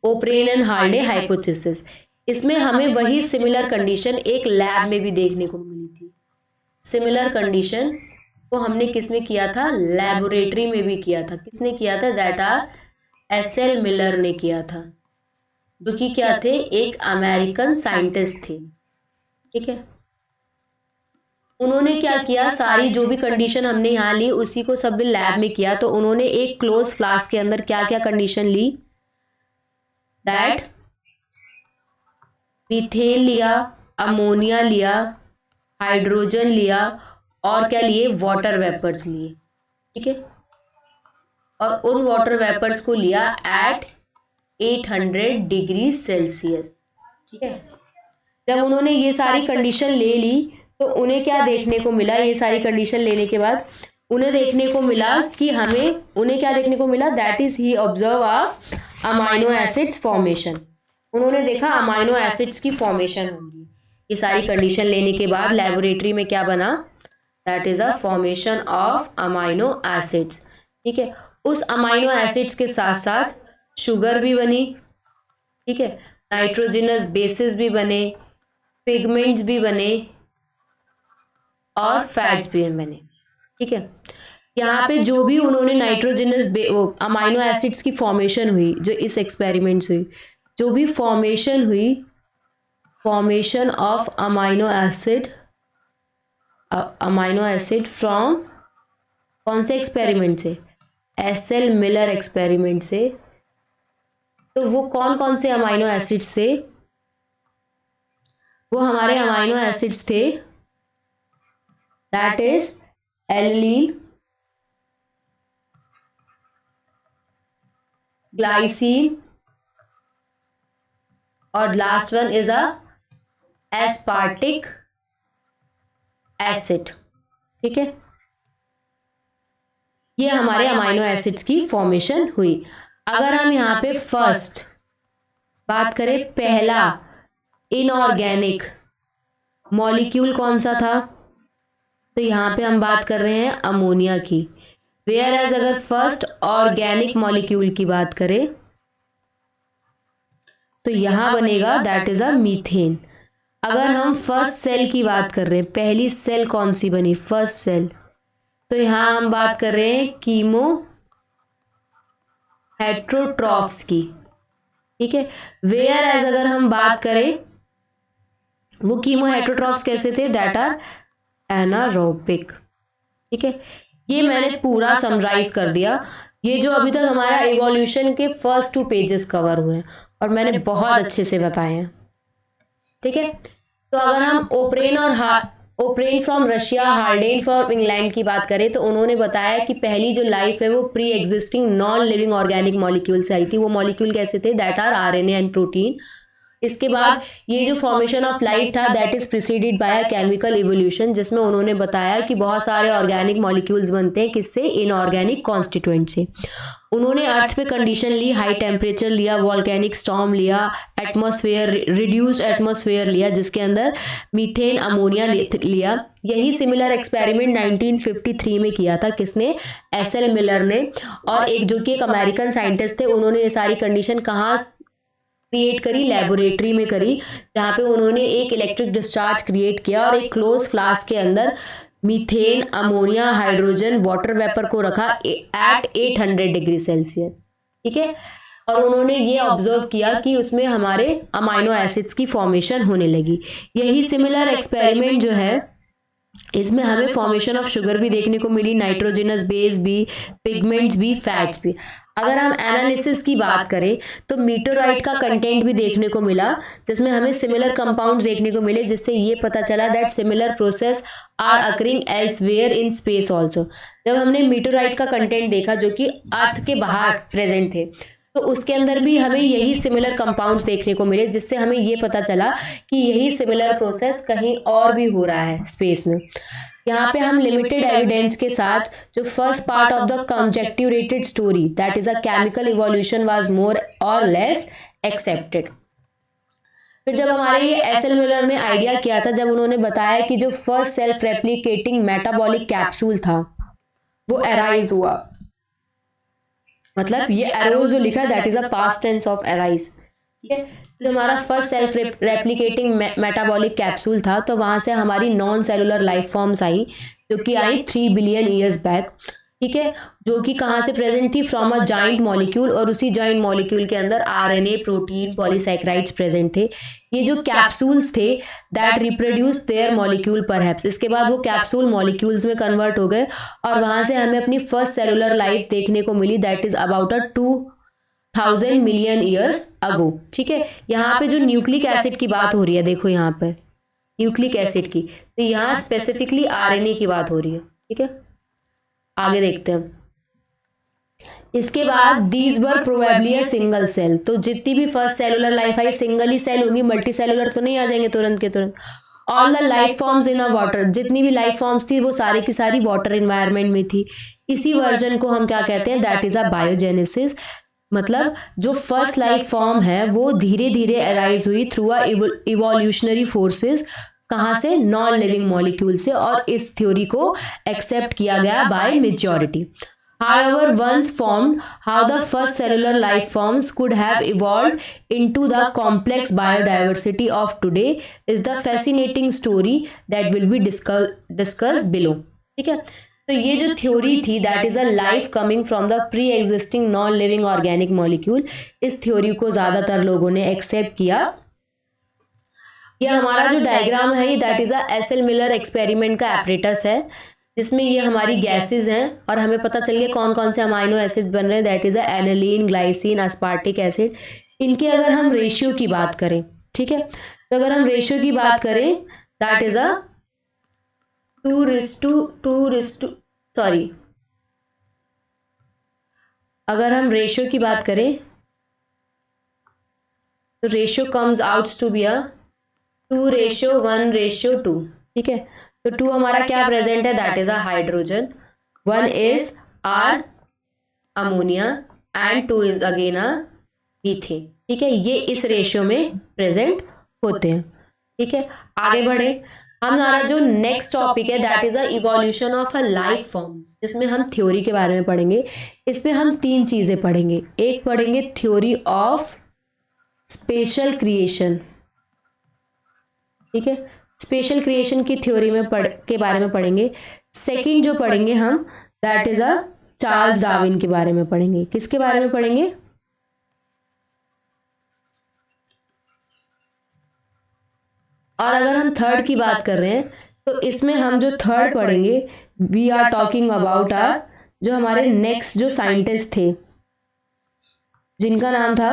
Oparin and Haldane hypothesis. इसमें हमें वही सिमिलर कंडीशन एक लैब में भी देखने को मिली थी। सिमिलर कंडीशन वो हमने किस में किया था, लेबोरेटरी में भी किया था। किसने किया था, दैट आर एसएल मिलर ने किया था, जो कि क्या थे, एक अमेरिकन साइंटिस्ट थे। ठीक है, उन्होंने क्या किया, सारी जो भी कंडीशन हमने यहाँ ली उसी को सब लैब में किया। तो उन्होंने एक क्लोज फ्लास्क के अंदर क्या क्या कंडीशन ली, दैट मीथेन लिया, अमोनिया लिया, हाइड्रोजन लिया और क्या लिए, वाटर वेपर्स लिए। ठीक है, और उन वाटर वेपर्स को लिया एट 800 डिग्री सेल्सियस। ठीक है, जब उन्होंने ये सारी कंडीशन ले ली तो उन्हें क्या देखने को मिला, ये सारी कंडीशन लेने के बाद उन्हें देखने को मिला कि उन्हें क्या देखने को मिला, that is he observe amino acids formation. उन्होंने देखा अमाइनो एसिड्स की फॉर्मेशन होगी। ये सारी कंडीशन लेने के बाद लेबोरेटरी में क्या बना, that is a formation of amino acids. ठीक है, उस अमाइनो एसिड्स के साथ साथ शुगर भी बनी। ठीक है, नाइट्रोजनस बेसिस भी बने, पिगमेंट्स भी बने और फैट्स भी बने। ठीक है, यहाँ पे जो भी उन्होंने नाइट्रोजनस अमाइनो एसिड्स की फॉर्मेशन हुई, जो इस एक्सपेरिमेंट से हुई, जो भी फॉर्मेशन हुई, formation of amino acid from कौन से एक्सपेरिमेंट से, एसएल मिलर एक्सपेरिमेंट से। तो वो कौन कौन से अमाइनो एसिड्स थे, वो हमारे अमाइनो एसिड्स थे, दैट इज एलिलीन, ग्लाइसिन और last one is a aspartic acid. ठीक है, ये हमारे अमाइनो एसिड्स की फॉर्मेशन हुई। अगर हम यहाँ पे फर्स्ट बात करें, पहला इनऑर्गेनिक मॉलिक्यूल कौन सा था, तो यहाँ पे हम बात कर रहे हैं अमोनिया की। वेयर एज अगर फर्स्ट ऑर्गेनिक मॉलिक्यूल की बात करें तो यहाँ बनेगा दैट इज अ मीथेन। अगर हम फर्स्ट सेल की बात कर रहे हैं, पहली सेल कौन सी बनी, फर्स्ट सेल, तो यहाँ हम बात कर रहे हैं कीमो हेट्रोट्रॉफ्स की। ठीक है, वेयर एज अगर हम बात करें, वो कीमो हेट्रोट्रॉफ्स कैसे थे, दैट आर एनारोबिक। ठीक है, ये मैंने पूरा समराइज कर दिया। ये जो अभी तक हमारा इवोल्यूशन के फर्स्ट 2 पेजेस कवर हुए हैं और मैंने बहुत अच्छे से बताए हैं। ठीक है, तो अगर हम Oparin from Russia, Haldane from England की बात करें तो उन्होंने बताया कि पहली जो लाइफ है वो pre existing non living organic molecule से आई थी। वो मॉलिक्यूल कैसे थे, that are RNA and protein. इसके बाद ये जो फॉर्मेशन ऑफ लाइफ था that is preceded by a chemical evolution, जिसमें उन्होंने बताया कि बहुत सारे ऑर्गेनिक मॉलिक्यूल्स बनते हैं किससे, इनऑर्गेनिक कॉन्स्टिट्यूएंट से। उन्होंने अर्थ पे कंडीशन ली, हाई टेम्परेचर लिया, वॉल्केनिक स्टॉर्म लिया, एटमॉस्फेयर, रिड्यूस्ड एटमॉस्फेयर लिया, जिसके अंदर मीथेन अमोनिया लिया। यही सिमिलर एक्सपेरिमेंट 1953 में किया था, किसने, एसएल मिलर ने। और एक जो कि एक अमेरिकन साइंटिस्ट थे, उन्होंने ये सारी कंडीशन कहाँ क्रिएट करी, लेबोरेटरी में करी, जहाँ पे उन्होंने एक इलेक्ट्रिक डिस्चार्ज क्रिएट किया और एक क्लोज फ्लास्क के अंदर methane, ammonia, hydrogen, water vapour को रखा एट 800 डिग्री सेल्सियस। ठीक है, और उन्होंने ये ऑब्जर्व किया कि उसमें हमारे अमाइनो एसिड्स की फॉर्मेशन होने लगी। यही सिमिलर एक्सपेरिमेंट जो है, इसमें हमें फॉर्मेशन ऑफ शुगर भी देखने को मिली, नाइट्रोजनस बेस भी, पिगमेंट्स भी, फैट्स भी। अगर हम एनालिसिस की बात करें तो मीटोराइट का कंटेंट भी देखने को मिला, जिसमें हमें सिमिलर कंपाउंड्स देखने को मिले, जिससे ये पता चला that similar process are occurring elsewhere in space also. जब हमने मीटोराइट का कंटेंट देखा जो कि अर्थ के बाहर प्रेजेंट थे, तो उसके अंदर भी हमें यही सिमिलर कंपाउंड्स देखने को मिले, जिससे हमें ये पता चला कि यही सिमिलर प्रोसेस कहीं और भी हो रहा है स्पेस में। यहाँ पे हम लिमिटेड एविडेंस के साथ जो first part of the conjectured story that is a chemical evolution was more और लेस एक्सेप्टेड। फिर जब हमारे ये एसएल मिलर ने आइडिया किया था, जब उन्होंने बताया कि जो first self replicating metabolic capsule था वो अराइज हुआ, मतलब ये एरोज जो लिखा है that is a past tense of arise. ठीक है, तो हमारा first self replicating metabolic capsule था, तो वहां से हमारी नॉन सेलुलर लाइफ फॉर्म्स आई, जो कि आई 3 बिलियन ईयर्स बैक, ठीक है, जो कि कहाँ से प्रेजेंट थी, फ्रॉम अ जाइंट मॉलिक्यूल, और उसी जाइंट मॉलिक्यूल के अंदर आरएनए, प्रोटीन, पॉलीसैकेराइड्स प्रेजेंट थे। ये जो कैप्सूल्स थे that reproduce their molecule perhaps, इसके बाद वो कैप्सूल मॉलिक्यूल्स में कन्वर्ट हो गए और वहां से हमें अपनी फर्स्ट सेलुलर लाइफ देखने को मिली, that is about a 2000 million years ago. ठीक है, यहाँ पे जो न्यूक्लिक एसिड की बात हो रही है, देखो यहाँ पे न्यूक्लिक एसिड की, तो यहाँ स्पेसिफिकली आरएनए की बात हो रही है। ठीक है, आगे देखते हैं। इसके बाद these were probably a single cell, तो जितनी भी फर्स्ट सेलुलर लाइफ आई सिंगल ही सेल होंगी, मल्टी सेलुलर तो नहीं आ जाएंगे तुरंत के तुरंत। All the life forms in a water, जितनी भी लाइफ फॉर्म्स थी वो सारी की सारी वाटर इन्वायरमेंट में थी। इसी वर्जन को हम क्या कहते हैं, दैट इज अ बायोजेनेसिस। मतलब जो फर्स्ट लाइफ फॉर्म है वो धीरे धीरे अराइज हुई थ्रू अ इवोल्यूशनरी फोर्सेस, कहाँ से, नॉन लिविंग मॉलिक्यूल से, और इस थ्योरी को एक्सेप्ट किया गया by majority. However, once formed, how the first cellular life forms could have evolved into the complex biodiversity of today is the fascinating story that will be discussed below. ठीक है, तो ये जो theory थी that is a life coming from the pre existing non living organic molecule, इस theory को ज्यादातर लोगों ने एक्सेप्ट किया। ये हमारा जो डायग्राम है ये that is a S L Miller experiment का एपरेटस है, जिसमें ये हमारी गैसेज हैं और हमें पता चल गया कौन कौन से अमाइनो एसिड बन रहे हैं, that is aniline, glycine, aspartic acid. इनके अगर हम रेशियो की बात करें, ठीक है, तो अगर हम रेशियो की बात करें दैट इज अ 2:2 सॉरी, अगर हम रेशियो की बात करें तो ratio comes out to be a 2:1:2। ठीक है, तो 2 हमारा क्या प्रेजेंट है, that is a hydrogen, 1 is are ammonia and 2 is again a methane. ठीक है, ये इस रेशियो में प्रेजेंट होते हैं। ठीक है, आगे बढ़े, हमारा जो नेक्स्ट टॉपिक है that is a evolution of a life form, जिसमें हम थ्योरी के बारे में पढ़ेंगे। इसमें हम 3 चीजें पढ़ेंगे, एक पढ़ेंगे थ्योरी ऑफ स्पेशल क्रिएशन। ठीक है, स्पेशल क्रिएशन की थ्योरी में के बारे में पढ़ेंगे। सेकंड जो पढ़ेंगे हम that is a Charles Darwin के बारे में पढ़ेंगे। किसके बारे में पढ़ेंगे, और अगर हम थर्ड की बात कर रहे हैं तो इसमें हम जो थर्ड पढ़ेंगे we are talking about are जो हमारे नेक्स्ट जो साइंटिस्ट थे जिनका नाम था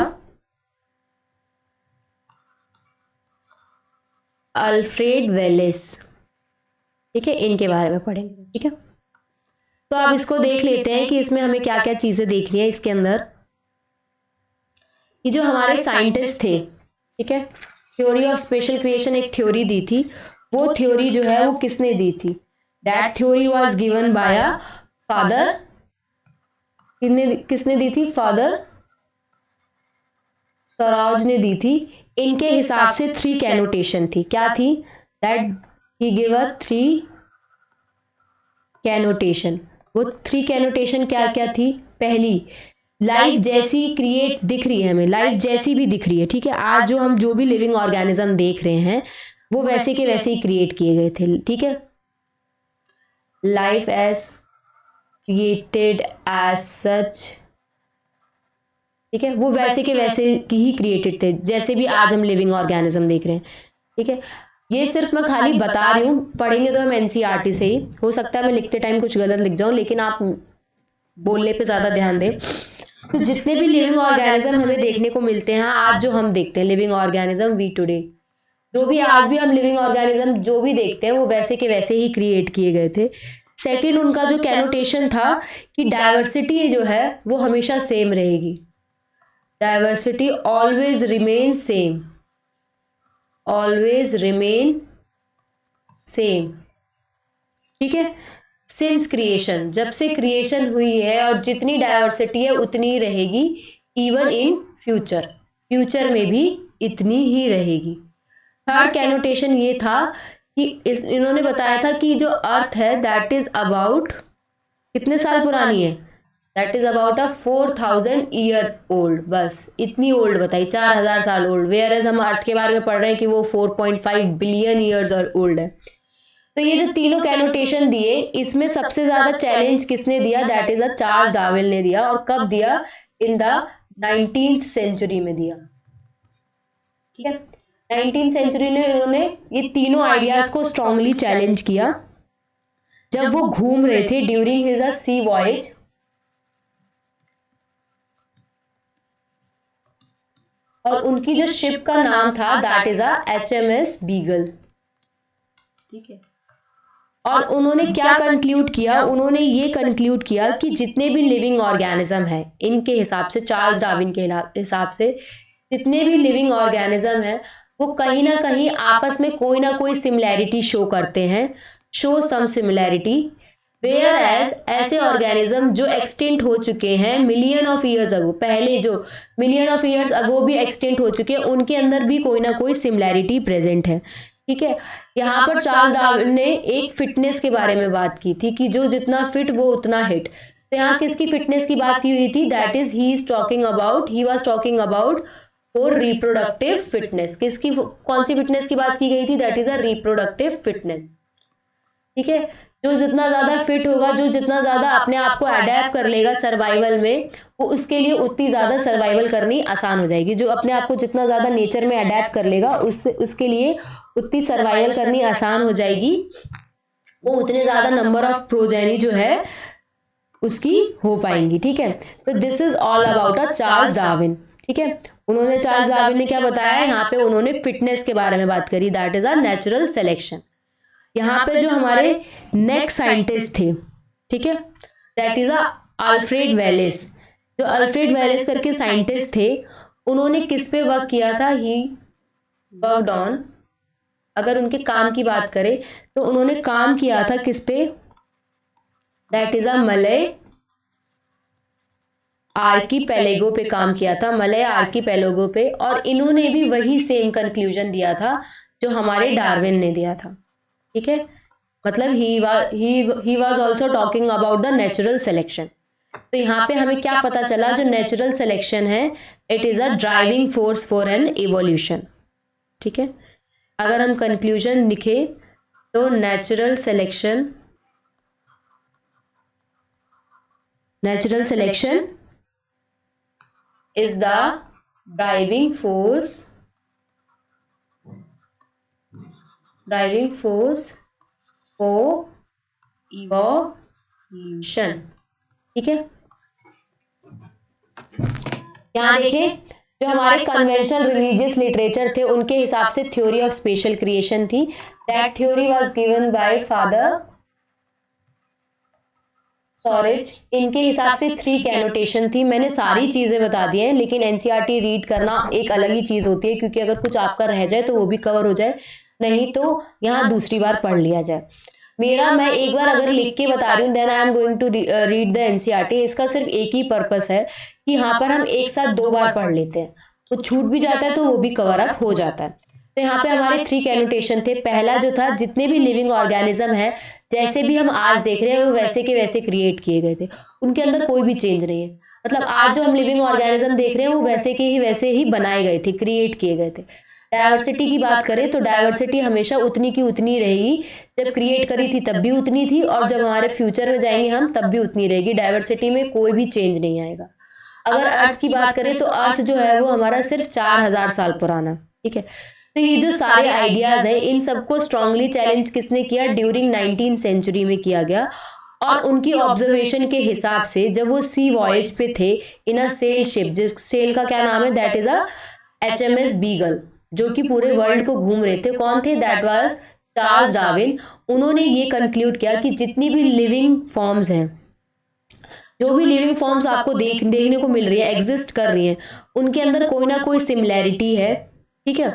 अल्फ्रेड वेलेस। ठीक है, इनके बारे में पढ़ेंगे। ठीक है, तो आप इसको देख लेते हैं कि इसमें हमें क्या क्या चीजें देखनी है। इसके अंदर ये जो हमारे साइंटिस्ट थे, ठीक है, थ्योरी ऑफ स्पेशल क्रिएशन एक थ्योरी दी थी, वो थ्योरी जो है वो किसने दी थी, that theory was given bye a father, किसने दी थी, फादर सराज ने दी थी। इनके हिसाब से 3 कैनोटेशन थी, क्या थी, दैट ही गिव अ 3 कैनोटेशन। वो 3 कैनोटेशन क्या क्या थी, पहली लाइफ जैसी क्रिएट दिख रही है, हमें लाइफ जैसी भी दिख रही है। ठीक है, आज जो हम जो भी लिविंग ऑर्गेनिज्म देख रहे हैं वो वैसे के वैसे ही क्रिएट किए गए थे। ठीक है, life as created as such, ठीक है, वो वैसे के वैसे ही क्रिएटेड थे जैसे भी आज हम लिविंग ऑर्गेनिज्म देख रहे हैं। ठीक है, ये सिर्फ मैं खाली बता रही हूँ, पढ़ेंगे तो हम एनसीईआरटी से ही, हो सकता है मैं लिखते टाइम कुछ गलत लिख जाऊं, लेकिन आप बोलने पे ज्यादा ध्यान दें। तो जितने भी लिविंग ऑर्गेनिज्म हमें देखने को मिलते हैं आज जो हम देखते हैं लिविंग ऑर्गेनिज्म वी टुडे, जो भी आज भी हम लिविंग ऑर्गेनिज्म जो भी देखते हैं वो वैसे के वैसे ही क्रिएट किए गए थे। सेकंड उनका जो कैनोटेशन था कि डाइवर्सिटी जो है वो हमेशा सेम रहेगी, diversity always remain same, always remain same. ठीक है, सिंस क्रिएशन, जब से क्रिएशन हुई है और जितनी डाइवर्सिटी है उतनी रहेगी, इवन इन फ्यूचर, फ्यूचर में भी इतनी ही रहेगी। थर्ड कैनोटेशन ये था कि इन्होंने बताया था कि जो अर्थ है दैट इज अबाउट कितने साल पुरानी है, that is about a 4000 year old, बस इतनी ओल्ड बताई, 4000 साल ओल्ड। वेयर एज हम अर्थ के बारे में पढ़ रहे हैं कि वो 4.5 बिलियन ईयर्स ओल्ड है। तो ये जो तीनों कैनोटेशन दिए, इसमें सबसे ज्यादा चैलेंज किसने दिया? That is a Charles Darwin ने दिया। और कब दिया? इन द 19th सेंचुरी में दिया। ठीक है, 19th सेंचुरी में उन्होंने ये तीनों आइडियाज को स्ट्रांगली चैलेंज किया जब वो घूम रहे थे ड्यूरिंग हिज अ सी वॉयज। और उनकी जो शिप का नाम था that is a HMS beagle. ठीक है, और उन्होंने क्या कंक्लूड किया? उन्होंने ये कंक्लूड किया कि जितने भी लिविंग ऑर्गेनिज्म है, इनके हिसाब से, चार्ल्स डार्विन के हिसाब से, जितने भी लिविंग ऑर्गेनिज्म है वो कहीं ना कहीं आपस में कोई ना कोई सिमिलैरिटी शो करते हैं, show some similarity. Whereas ऐसे ऑर्गेनिज्म जो एक्सटिंक्ट हो चुके हैं मिलियन ऑफ ईयर्स अगो, पहले जो मिलियन ऑफ ईयर्स अगो भी एक्सटिंक्ट हो चुके हैं, उनके अंदर भी कोई ना कोई सिमिलैरिटी प्रेजेंट है। ठीक है, यहाँ पर चार्ल्स डार्विन ने एक फिटनेस के बारे में बात की थी कि जो जितना फिट वो उतना हिट। तो यहाँ किसकी फिटनेस की बात की हुई थी? That is he was talking about for reproductive fitness. किसकी, कौन सी फिटनेस की बात की गई थी? That is a reproductive fitness. ठीक है, जो जितना ज्यादा फिट होगा, जो जितना ज्यादा अपने आप को अडेप्ट कर लेगा सर्वाइवल में, वो उसके लिए उतनी ज्यादा सर्वाइवल करनी आसान हो जाएगी। जो अपने आप को जितना ज्यादा नेचर में अडेप्ट कर लेगा, उसके लिए उतनी सर्वाइवल करनी आसान हो जाएगी, वो उतने ज्यादा नंबर ऑफ प्रोजेनी जो है उसकी हो पाएंगी। ठीक है, तो this is all about a Charles Darwin. ठीक है, उन्होंने, चार्ल्स डार्विन ने क्या बताया यहाँ पे? उन्होंने फिटनेस के बारे में बात करी, that is a natural selection. यहाँ पे जो हमारे नेक्स्ट साइंटिस्ट थे, ठीक है, दैट इज अल्फ्रेड वेलेस। जो अल्फ्रेड वेलेस करके साइंटिस्ट थे, उन्होंने किस पे वर्क किया था? ही वर्कड ऑन, अगर उनके काम की बात करें तो उन्होंने काम किया था किस पे? दैट इज अ मलय आर्कीपेलेगो पे काम किया था, मलय आर्कीपेलेगो पे। और इन्होंने भी वही सेम कंक्लूजन दिया था जो हमारे डार्विन ने दिया था। ठीक है, मतलब he was also talking about the natural selection. तो यहाँ पे हमें क्या पता चला? जो नेचुरल सिलेक्शन है, it is a driving force for an evolution. ठीक है, अगर हम कंक्लूजन लिखे तो natural selection is the driving force for evolution। ठीक है, यहाँ देखें, जो हमारे कन्वेंशनल रिलीजियस लिटरेचर थे, उनके हिसाब से थ्योरी ऑफ स्पेशल क्रिएशन थी। That theory was given by father Suarez. इनके हिसाब से 3 कैनोटेशन थी। मैंने सारी चीजें बता दी हैं, लेकिन एनसीईआरटी रीड करना एक अलग ही चीज होती है, क्योंकि अगर कुछ आपका रह जाए तो वो भी कवर हो जाए, नहीं तो यहाँ दूसरी बार पढ़ लिया जाए। मैं एक बार अगर लिख के बता रही हूँ, then I am going to read the NCERT. इसका सिर्फ एक ही पर्पस है कि यहाँ पर हम एक साथ 2 बार पढ़ लेते हैं, तो छूट भी जाता है तो वो भी कवर अप हो जाता है। तो यहाँ पे हमारे 3 कैनोटेशन थे। पहला जो था, जितने भी लिविंग ऑर्गेनिज्म है, जैसे भी हम आज देख रहे हैं, वो वैसे के वैसे क्रिएट किए गए थे, उनके अंदर कोई भी चेंज नहीं है। मतलब आज जो हम लिविंग ऑर्गेनिज्म देख रहे हैं, वो वैसे ही बनाए गए थे, क्रिएट किए गए थे। डाइवर्सिटी की बात करें तो डाइवर्सिटी हमेशा उतनी की उतनी रहेगी। जब क्रिएट करी थी तब भी उतनी थी, और जब हमारे फ्यूचर में जाएंगे हम तब भी उतनी रहेगी। डाइवर्सिटी में कोई भी चेंज नहीं आएगा। अगर अर्थ की बात करें तो अर्थ जो है वो हमारा सिर्फ 4000 साल पुराना। ठीक है, तो ये जो सारे आइडियाज है, इन सबको स्ट्रांगली चैलेंज किसने किया? ड्यूरिंग 19th सेंचुरी में किया गया। और उनकी ऑब्जर्वेशन के हिसाब से जब वो सी वॉयज पे थे इन अ सेल शिप, जिस सेल का क्या नाम है? That is a HMS beagle, जो कि पूरे वर्ल्ड को घूम रहे थे। कौन थे? That was Charles Darwin. उन्होंने ये कंक्लूड किया कि जितनी भी लिविंग फॉर्म्स हैं, जो भी लिविंग फॉर्म्स आपको देखने को मिल रही है, एग्जिस्ट कर रही हैं, उनके अंदर कोई ना कोई सिमिलैरिटी है। ठीक है,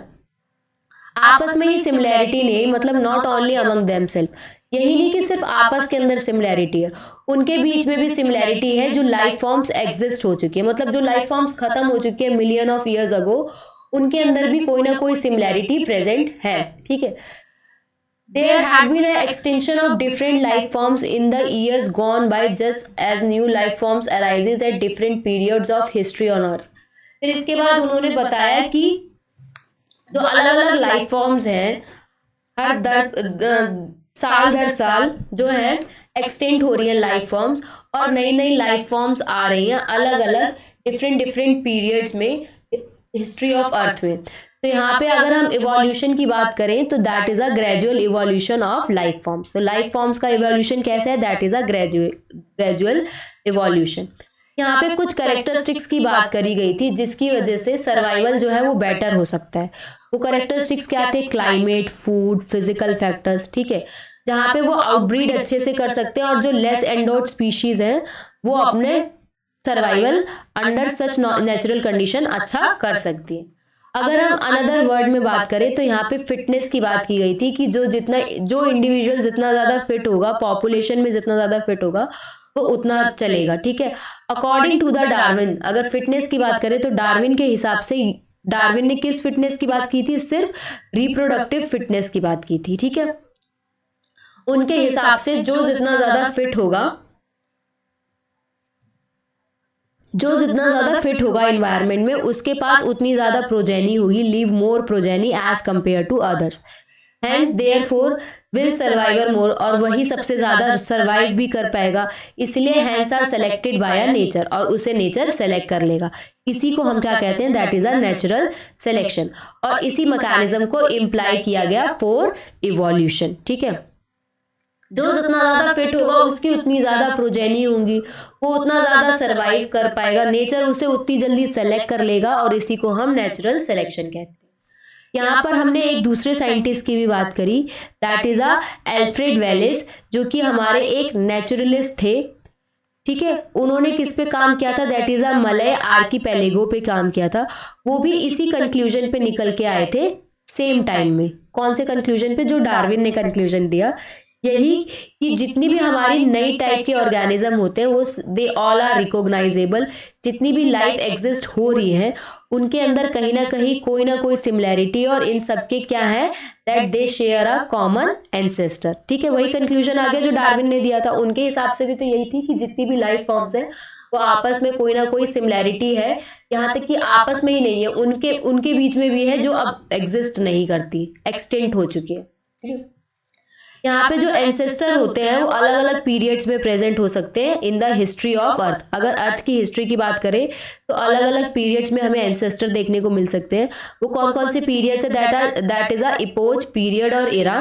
आपस में ही सिमिलैरिटी नहीं, मतलब नॉट ओनली अमंग देमसेल्फ, यही नहीं कि सिर्फ आपस के अंदर सिमिलैरिटी है, उनके बीच में भी सिमिलैरिटी है। जो लाइफ फॉर्म्स एग्जिस्ट हो चुकी है, मतलब जो लाइफ फॉर्म्स खत्म हो चुकी है मिलियन ऑफ ईयर्स अगो, उनके अंदर भी कोई ना कोई सिमिलैरिटी प्रेजेंट है। ठीक है, there had been an extinction of different life forms in the years gone by, just as new life forms arises at different periods of history on earth। फिर इसके बाद उन्होंने बताया कि जो अलग अलग लाइफ फॉर्म्स हैं, हर साल दर साल जो है एक्सटेंड हो रही है लाइफ फॉर्म्स, और नई नई लाइफ फॉर्म्स आ रही हैं अलग अलग डिफरेंट डिफरेंट पीरियड्स में हिस्ट्री ऑफ अर्थ में। तो यहाँ पे अगर हम इवोल्यूशन की बात करें तो that is a gradual evolution of life forms. तो लाइफ फॉर्म्स का इवोल्यूशन कैसे है, that is a gradual evolution. यहाँ पे कुछ कैरेक्टरिस्टिक्स की बात करी गई थी जिसकी वजह से सर्वाइवल जो है वो बेटर हो सकता है। वो कैरेक्टरिस्टिक्स क्या थे, क्लाइमेट, फूड, फिजिकल फैक्टर्स, ठीक है, जहाँ पे वो आउटब्रीड अच्छे से कर सकते हैं और जो लेस एंडोर्ड स्पीशीज हैं वो अपने survival under such natural condition अच्छा कर सकती है। अगर हम अनदर वर्ड में बात करें तो यहाँ पे फिटनेस की बात की गई थी कि जो इंडिविजुअल जितना ज्यादा फिट होगा, पॉपुलेशन में जितना ज्यादा फिट होगा वो उतना चलेगा, ठीक है। अकॉर्डिंग टू द डार्विन, अगर फिटनेस की बात करें तो डार्विन के हिसाब से, डार्विन ने किस फिटनेस की बात की थी, सिर्फ रिप्रोडक्टिव फिटनेस की बात की थी, ठीक है। उनके हिसाब से जो जितना ज्यादा फिट होगा, जो जितना ज्यादा फिट होगा एनवायरनमेंट में, उसके पास उतनी ज्यादा प्रोजेनी होगी, leave more progeny as compare to others, hence therefore will survivor more, और वही सबसे ज्यादा सर्वाइव भी कर पाएगा, इसलिए hence are selected by nature, और उसे नेचर सेलेक्ट कर लेगा। इसी को हम क्या कहते हैं, that is a natural selection, और इसी मैकेनिज्म को इम्प्लाई किया गया फॉर इवोल्यूशन, ठीक है। जो जितना ज्यादा फिट होगा उसकी उतनी ज्यादा प्रोजेनी होंगी, वो उतना ज्यादा सरवाइव कर पाएगा, नेचर उसे उतनी जल्दी सेलेक्ट कर लेगा, और इसी को हम नेचुरल सिलेक्शन कहते हैं। यहाँ पर हमने एक दूसरे साइंटिस्ट की भी बात करी, दैट इज अ एल्फ्रेड वेलिस, जो कि हमारे एक नेचुरलिस्ट थे, ठीक है। उन्होंने किस पे काम किया था, दैट इज अ मलय आर्कीपेलेगो पे काम किया था। वो भी इसी कंक्लूजन पे निकल के आए थे सेम टाइम में। कौन से कंक्लूजन पे, जो डार्विन ने कंक्लूजन दिया, यही कि जितनी भी हमारी नई टाइप के ऑर्गेनिज्म होते हैं वो दे ऑल आर रिकॉग्नाइजेबल, जितनी भी लाइफ एग्जिस्ट हो रही है उनके अंदर कहीं ना कोई सिमिलैरिटी, और इन सबके क्या है, that they share a common ancestor, ठीक है। वही कंक्लूजन आ गया जो डार्विन ने दिया था। उनके हिसाब से भी तो यही थी कि जितनी भी लाइफ फॉर्म्स है वो आपस में कोई ना कोई सिमिलैरिटी है, यहाँ तक कि आपस में ही नहीं है, उनके उनके बीच में भी है जो अब एग्जिस्ट नहीं करती, एक्सटेंट हो चुकी है। यहाँ पे जो एंसेस्टर होते हैं वो अलग अलग पीरियड्स में प्रेजेंट हो सकते हैं in the history of earth. अगर अर्थ की हिस्ट्री की बात करें तो अलग अलग पीरियड्स में हमें एंसेस्टर देखने को मिल सकते हैं। वो कौन कौन से पीरियड्स है, that is a impose period और एरा।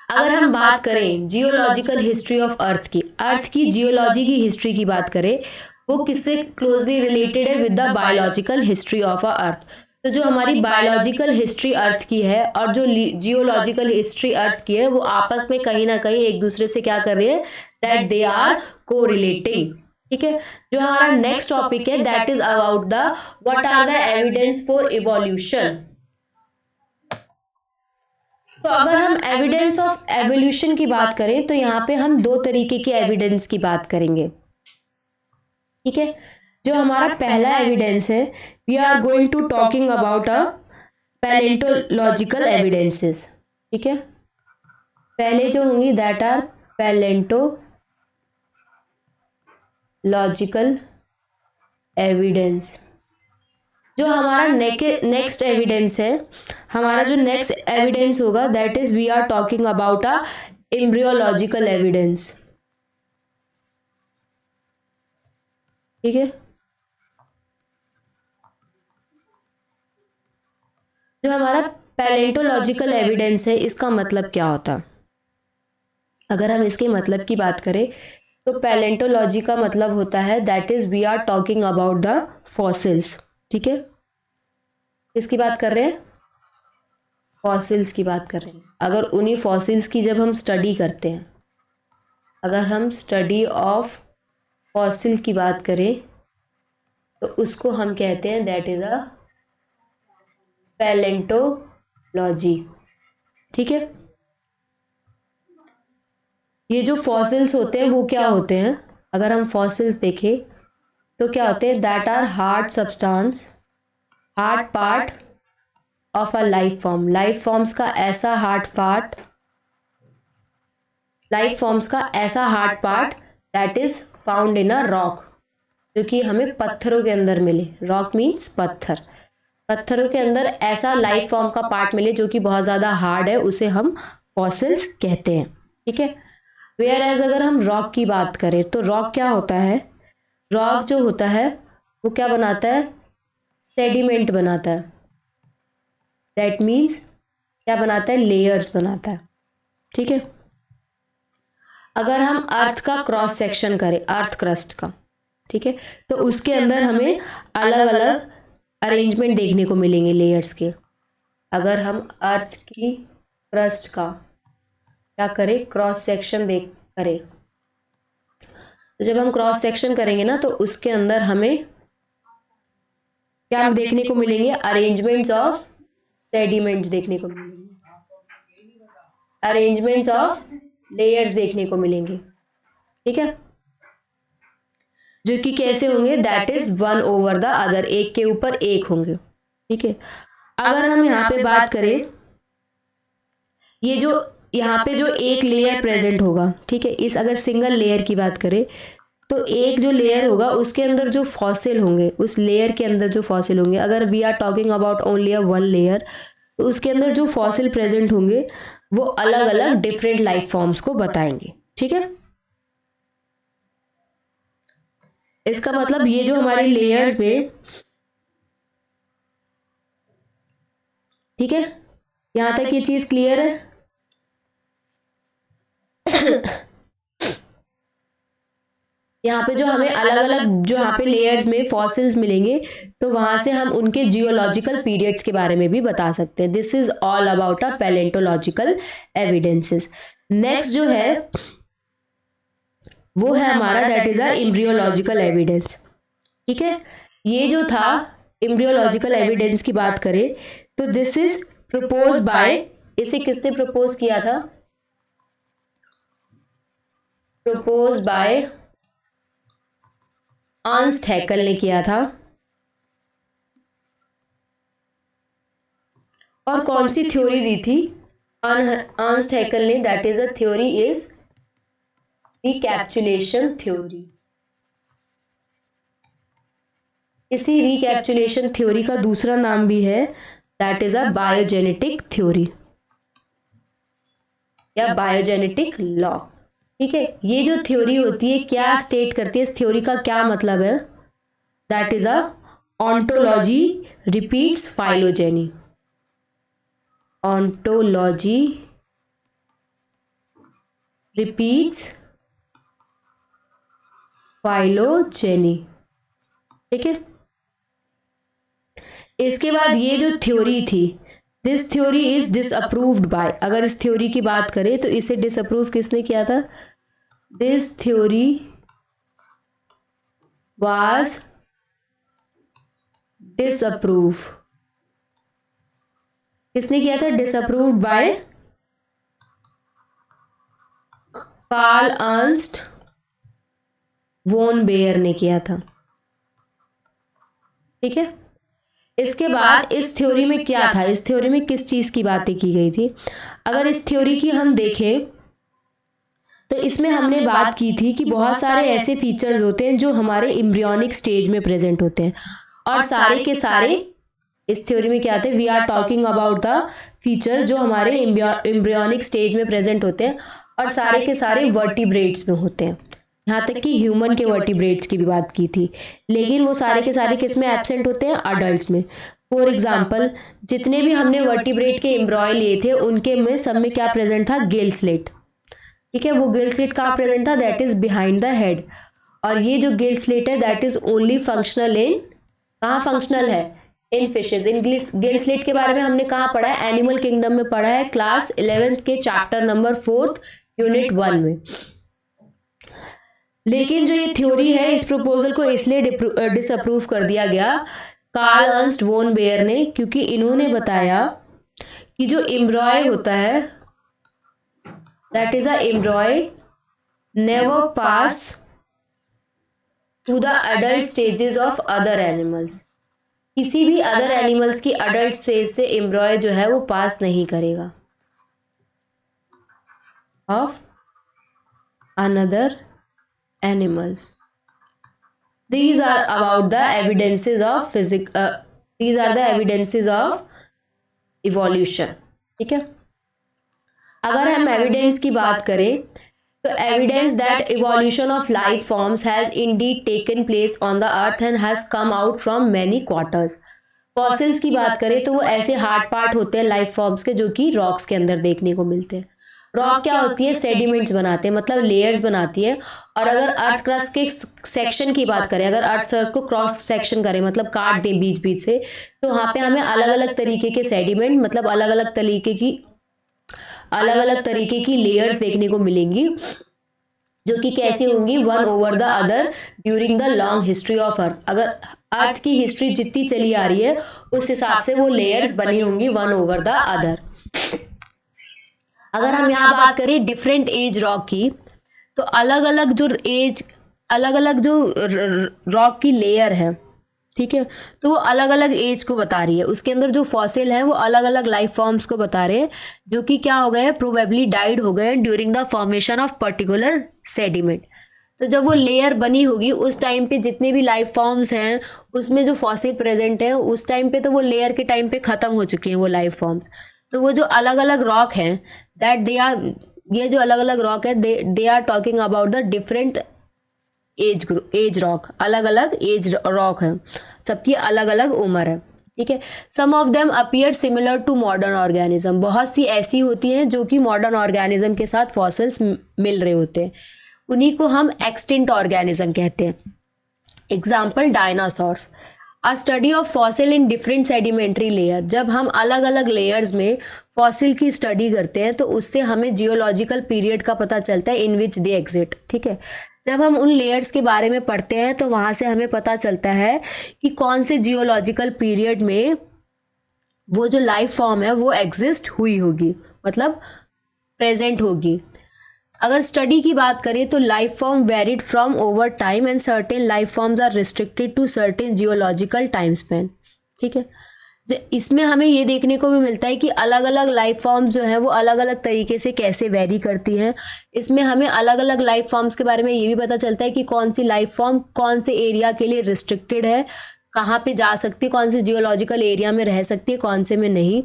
अगर हम बात करें जियोलॉजिकल हिस्ट्री ऑफ अर्थ की जियोलॉजी की हिस्ट्री की बात करें, वो किससे क्लोजली रिलेटेड है, with the biological history of a earth. तो जो हमारी बायोलॉजिकल हिस्ट्री अर्थ की है और जो जियोलॉजिकल हिस्ट्री अर्थ की है वो आपस में कहीं ना कहीं एक दूसरे से क्या कर रही है, दैट दे आर कोरिलेटिंग, ठीक है। जो हमारा नेक्स्ट टॉपिक है that is about the what are the evidence for evolution. तो अगर हम एविडेंस ऑफ एवोल्यूशन की बात करें तो यहाँ पे हम दो तरीके के एविडेंस की बात करेंगे, ठीक है। जो हमारा पहला एविडेंस है, we are going to talking about a palaeontological evidences, ठीक है। पहले जो होंगी दैट आर पैलेंटोलॉजिकल एविडेंस। जो हमारा नेक्स्ट एविडेंस है, हमारा जो नेक्स्ट एविडेंस होगा that is we are talking about a embryological evidence, ठीक है। जो हमारा पैलेंटोलॉजिकल एविडेंस है इसका मतलब क्या होता है, अगर हम इसके मतलब की बात करें तो पैलेंटोलॉजी का मतलब होता है that is we are talking about the fossils, ठीक है। किसकी बात कर रहे हैं, फॉसिल्स की बात कर रहे हैं। अगर उन्हीं फॉसिल्स की जब हम स्टडी करते हैं, अगर हम स्टडी ऑफ फॉसिल की बात करें तो उसको हम कहते हैं दैट इज अ पैलेंटोलॉजी, ठीक है। ये जो फॉसिल्स होते हैं वो क्या होते हैं, अगर हम फॉसिल्स देखें तो क्या होते हैं, that are hard substance, hard part of a life form. Life forms का ऐसा हार्ड पार्ट, लाइफ फॉर्म्स का ऐसा hard part that is found in a rock, जो कि हमें पत्थरों के अंदर मिले। रॉक मीन्स पत्थर, पत्थरों के अंदर ऐसा लाइफ फॉर्म का पार्ट मिले जो कि बहुत ज़्यादा हार्ड है, उसे हम फॉसिल्स कहते हैं। ठीक है, वेयर एज अगर हम रॉक की बात करें तो रॉक क्या होता है, रॉक जो होता है वो क्या बनाता है, सेडिमेंट बनाता है। दैट मीन्स क्या बनाता है, लेयर्स बनाता है। ठीक है, अगर हम अर्थ का क्रॉस सेक्शन करें, अर्थ क्रस्ट का, ठीक है, तो उसके अंदर हमें अलग अलग अरेंजमेंट देखने को मिलेंगे लेयर्स के। अगर हम अर्थ की क्रस्ट का क्या करें, क्रॉस सेक्शन देख करें, तो जब हम क्रॉस सेक्शन करेंगे ना तो उसके अंदर हमें क्या देखने को मिलेंगे, अरेंजमेंट्स ऑफ सेडिमेंट्स देखने को मिलेंगे, अरेंजमेंट्स ऑफ लेयर्स देखने को मिलेंगे। ठीक है, जो कि कैसे होंगे, that is one over the other, एक के ऊपर एक होंगे। ठीक है, अगर हम यहाँ पे बात करें, ये जो यहाँ पे जो एक लेयर प्रेजेंट होगा, ठीक है, इस अगर सिंगल लेयर की बात करें तो एक जो लेयर होगा उसके अंदर जो फॉसिल होंगे, उस लेयर के अंदर जो फॉसिल होंगे, अगर we are talking about only a one layer, तो उसके अंदर जो फॉसिल प्रेजेंट होंगे वो अलग अलग डिफरेंट लाइफ फॉर्म्स को बताएंगे। ठीक है, इसका मतलब ये जो हमारी लेयर्स में, ठीक है, यहां तक ये चीज क्लियर है। यहाँ पे जो हमें अलग अलग जो यहाँ पे लेयर्स में फॉसिल्स मिलेंगे तो वहां से हम उनके जियोलॉजिकल पीरियड्स के बारे में भी बता सकते हैं। This is all about a palaeontological evidences. Next जो है वो है हमारा, that is a embryological evidence. ठीक है, ये जो था एम्ब्रियोलॉजिकल एविडेंस की बात करें तो दिस इज प्रपोज बाय, इसे किसने प्रपोज किया था, प्रपोज बाय अर्नस्ट हैकेल ने किया था। और कौन सी थ्योरी दी थी अर्नस्ट हैकेल ने, that is a theory is recapitulation theory. इसी रिकैप्सुलेशन थ्योरी का दूसरा नाम भी है, that is a biogenetic theory या बायोजेनेटिक लॉ। ठीक है, ये जो थ्योरी होती है क्या स्टेट करती है, इस थ्योरी का क्या मतलब है, that is a ontology repeats phylogeny. Ontology repeats phylogeny. ठीक है, इसके बाद ये जो थ्योरी थी, this theory is disapproved by, अगर इस थ्योरी की बात करें तो इसे डिसअप्रूव किसने किया था, दिस थ्योरी वाज डिसअप्रूव, किसने किया था, डिसअप्रूव्ड बाय कार्ल अर्नस्ट वोन बेयर ने किया था। ठीक है, इसके बाद इस थ्योरी में क्या था, इस थ्योरी में किस चीज की बातें की गई थी, अगर इस थ्योरी की हम देखें तो इसमें हमने बात की थी कि बहुत सारे ऐसे फीचर्स होते हैं जो हमारे एम्ब्रियोनिक स्टेज में प्रेजेंट होते हैं, और सारे के सारे इस थ्योरी में क्या आते हैं, we are talking about the feature जो हमारे एम्ब्रियोनिक स्टेज में प्रेजेंट होते हैं, और सारे के सारे वर्टिब्रेट्स में होते हैं। यहाँ तक कि ह्यूमन के वर्टिब्रेट्स की भी बात की थी, लेकिन वो सारे के सारे किस में एब्सेंट होते हैं, अडल्ट में। फॉर एग्जाम्पल, जितने भी हमने वर्टिब्रेट के एम्ब्रॉय लिए थे उनके में सब में क्या प्रेजेंट था, गिल स्लिट। ठीक है, वो गिल स्लिट कहाँ प्रेजेंट था, that is behind the head. और ये जो गिल स्लिट है that is only functional in, कहाँ फंक्शनल है, इन फिशेज। इन गिल स्लिट के बारे में हमने कहाँ पढ़ा है, एनिमल किंगडम में पढ़ा है, क्लास 11th के चैप्टर नंबर 4 यूनिट 1 में। लेकिन जो ये थ्योरी है, इस प्रपोजल को इसलिए डिसअप्रूव कर दिया गया कार्ल अर्नस्ट वोन बेयर ने, क्योंकि इन्होंने बताया कि जो एम्ब्रॉय होता है, that is a embryo never pass to the adult stages of other animals. किसी भी अदर एनिमल्स की अडल्ट स्टेज से एम्ब्रॉय जो है वो पास नहीं करेगा of another animals. These are about the evidences of these are the evidences of evolution. ठीक है, अगर हम एविडेंस की बात करें तो evidence that evolution of life forms has Indeed taken place on the earth and has come out from many quarters. Fossils की बात करें तो वो ऐसे हार्ड पार्ट होते हैं लाइफ फॉर्म्स के जो कि रॉक्स के अंदर देखने को मिलते हैं। रॉक क्या होती है, सेडिमेंट्स बनाते हैं, मतलब लेयर्स बनाती है। और अगर अर्थ क्रस्ट के सेक्शन की बात करें, अगर अर्थ सर्फ को क्रॉस सेक्शन करें मतलब काट दें बीच बीच से, तो वहाँ पे हमें अलग अलग तरीके के सेडिमेंट मतलब अलग अलग तरीके की लेयर्स देखने को मिलेंगी, जो कि कैसी होंगी, one over the other during the long history of earth. अगर अर्थ की हिस्ट्री जितनी चली आ रही है उस हिसाब से वो लेयर्स बनी होंगी वन ओवर द अदर। अगर हम यहाँ बात करें डिफरेंट एज रॉक की, तो अलग अलग जो रॉक की लेयर है, ठीक है, तो वो अलग अलग एज को बता रही है। उसके अंदर जो फॉसिल है वो अलग अलग लाइफ फॉर्म्स को बता रहे हैं, जो कि क्या हो गए, प्रोबेबली डाइड हो गए during the formation of particular sediment. तो जब वो लेयर बनी होगी उस टाइम पे जितने भी लाइफ फॉर्म्स हैं उसमें जो फॉसिल प्रेजेंट है उस टाइम पे, तो वो लेयर के टाइम पे खत्म हो चुके हैं वो लाइफ फॉर्म्स। तो वो जो अलग अलग रॉक हैं दैट दे आर, ये जो अलग अलग रॉक है they are talking about the different age rock, अलग अलग एज रॉक है, सबकी अलग अलग उम्र है, ठीक है। Some of them appear similar to modern organism, बहुत सी ऐसी होती हैं जो कि मॉडर्न ऑर्गेनिज्म के साथ फॉसिल्स मिल रहे होते हैं, उन्हीं को हम एक्सटिंक्ट ऑर्गेनिज्म कहते हैं। Example dinosaurs. A study of fossil in different sedimentary layer, जब हम अलग अलग लेयर्स में फॉसिल की स्टडी करते हैं तो उससे हमें जियोलॉजिकल पीरियड का पता चलता है इन विच दे एग्जिस्ट, ठीक है। जब हम उन लेयर्स के बारे में पढ़ते हैं तो वहाँ से हमें पता चलता है कि कौन से जियोलॉजिकल पीरियड में वो जो लाइफ फॉर्म है वो एग्जिस्ट हुई होगी, मतलब प्रेजेंट होगी। अगर स्टडी की बात करें तो life form varied from over time and certain life forms are restricted to certain geological time span, ठीक है। इसमें हमें ये देखने को भी मिलता है कि अलग अलग लाइफ फॉर्म्स जो है वो अलग अलग तरीके से कैसे वेरी करती हैं। इसमें हमें अलग अलग लाइफ फॉर्म्स के बारे में ये भी पता चलता है कि कौन सी लाइफ फॉर्म कौन से एरिया के लिए रिस्ट्रिक्टेड है, कहाँ पे जा सकती है, कौन से जियोलॉजिकल एरिया में रह सकती है, कौन से में नहीं।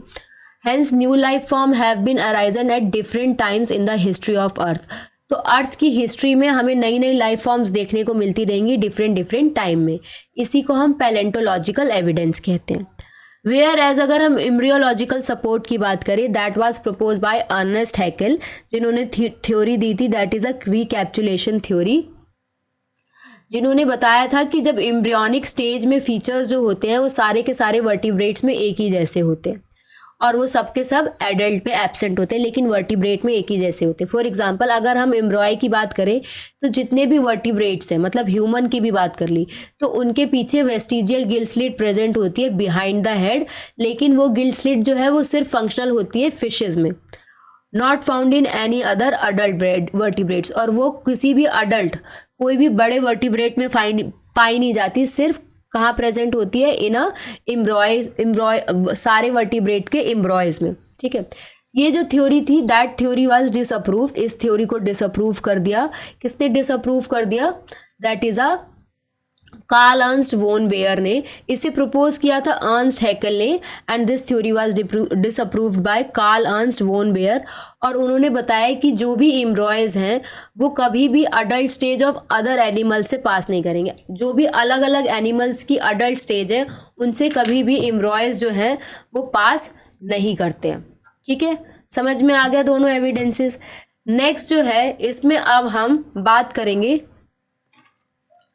Hence new life form have been arisen at different times in the history of earth। तो अर्थ की हिस्ट्री में हमें नई नई लाइफ फॉर्म्स देखने को मिलती रहेंगी डिफरेंट टाइम में, इसी को हम पैलेंटोलॉजिकल एविडेंस कहते हैं। वेयर एज अगर हम एम्ब्रियोलॉजिकल सपोर्ट की बात करें, that was propose by Ernest Haeckel, जिन्होंने थ्योरी दी थी, that is a recapitulation theory, जिन्होंने बताया था कि जब एम्ब्रियोनिक स्टेज में फीचर्स जो होते हैं वो सारे के सारे वर्टिब्रेट्स में एक ही जैसे होते हैं और वो सब के सब एडल्ट पे एब्सेंट होते हैं लेकिन वर्टिब्रेट में एक ही जैसे होते हैं। फॉर एग्जांपल अगर हम एम्ब्रॉय की बात करें तो जितने भी वर्टिब्रेट्स हैं, मतलब ह्यूमन की भी बात कर ली, तो उनके पीछे वेस्टिजियल गिल स्लिट प्रेजेंट होती है बिहाइंड द हेड, लेकिन वो गिल स्लिट जो है वो सिर्फ फंक्शनल होती है फिशेज में, not found in any other adult vertebrates, और वो किसी भी अडल्ट कोई भी बड़े वर्टिब्रेट में पाई नहीं जाती, सिर्फ कहाँ प्रेजेंट होती है, इन इम्ब्रॉय सारे वर्टिब्रेट के इम्ब्रॉयज में, ठीक है। ये जो थ्योरी थी दैट थ्योरी वाज डिसअप्रूव्ड, इस थ्योरी को डिसअप्रूव कर दिया। किसने डिसअप्रूव कर दिया? That is a Karl Ernst von Baer ने इसे प्रपोज किया था अर्न्स्ट हैकेल ने, and this theory was disapproved by Karl Ernst von Baer. और उन्होंने बताया कि जो भी एम्ब्रॉयज हैं वो कभी भी adult stage of other animal से पास नहीं करेंगे। जो भी अलग अलग एनिमल्स की अडल्ट स्टेज है उनसे कभी भी एम्ब्रॉयज जो हैं वो पास नहीं करते हैं, ठीक है। समझ में आ गया दोनों एविडेंसेस। नेक्स्ट जो है इसमें अब हम बात करेंगे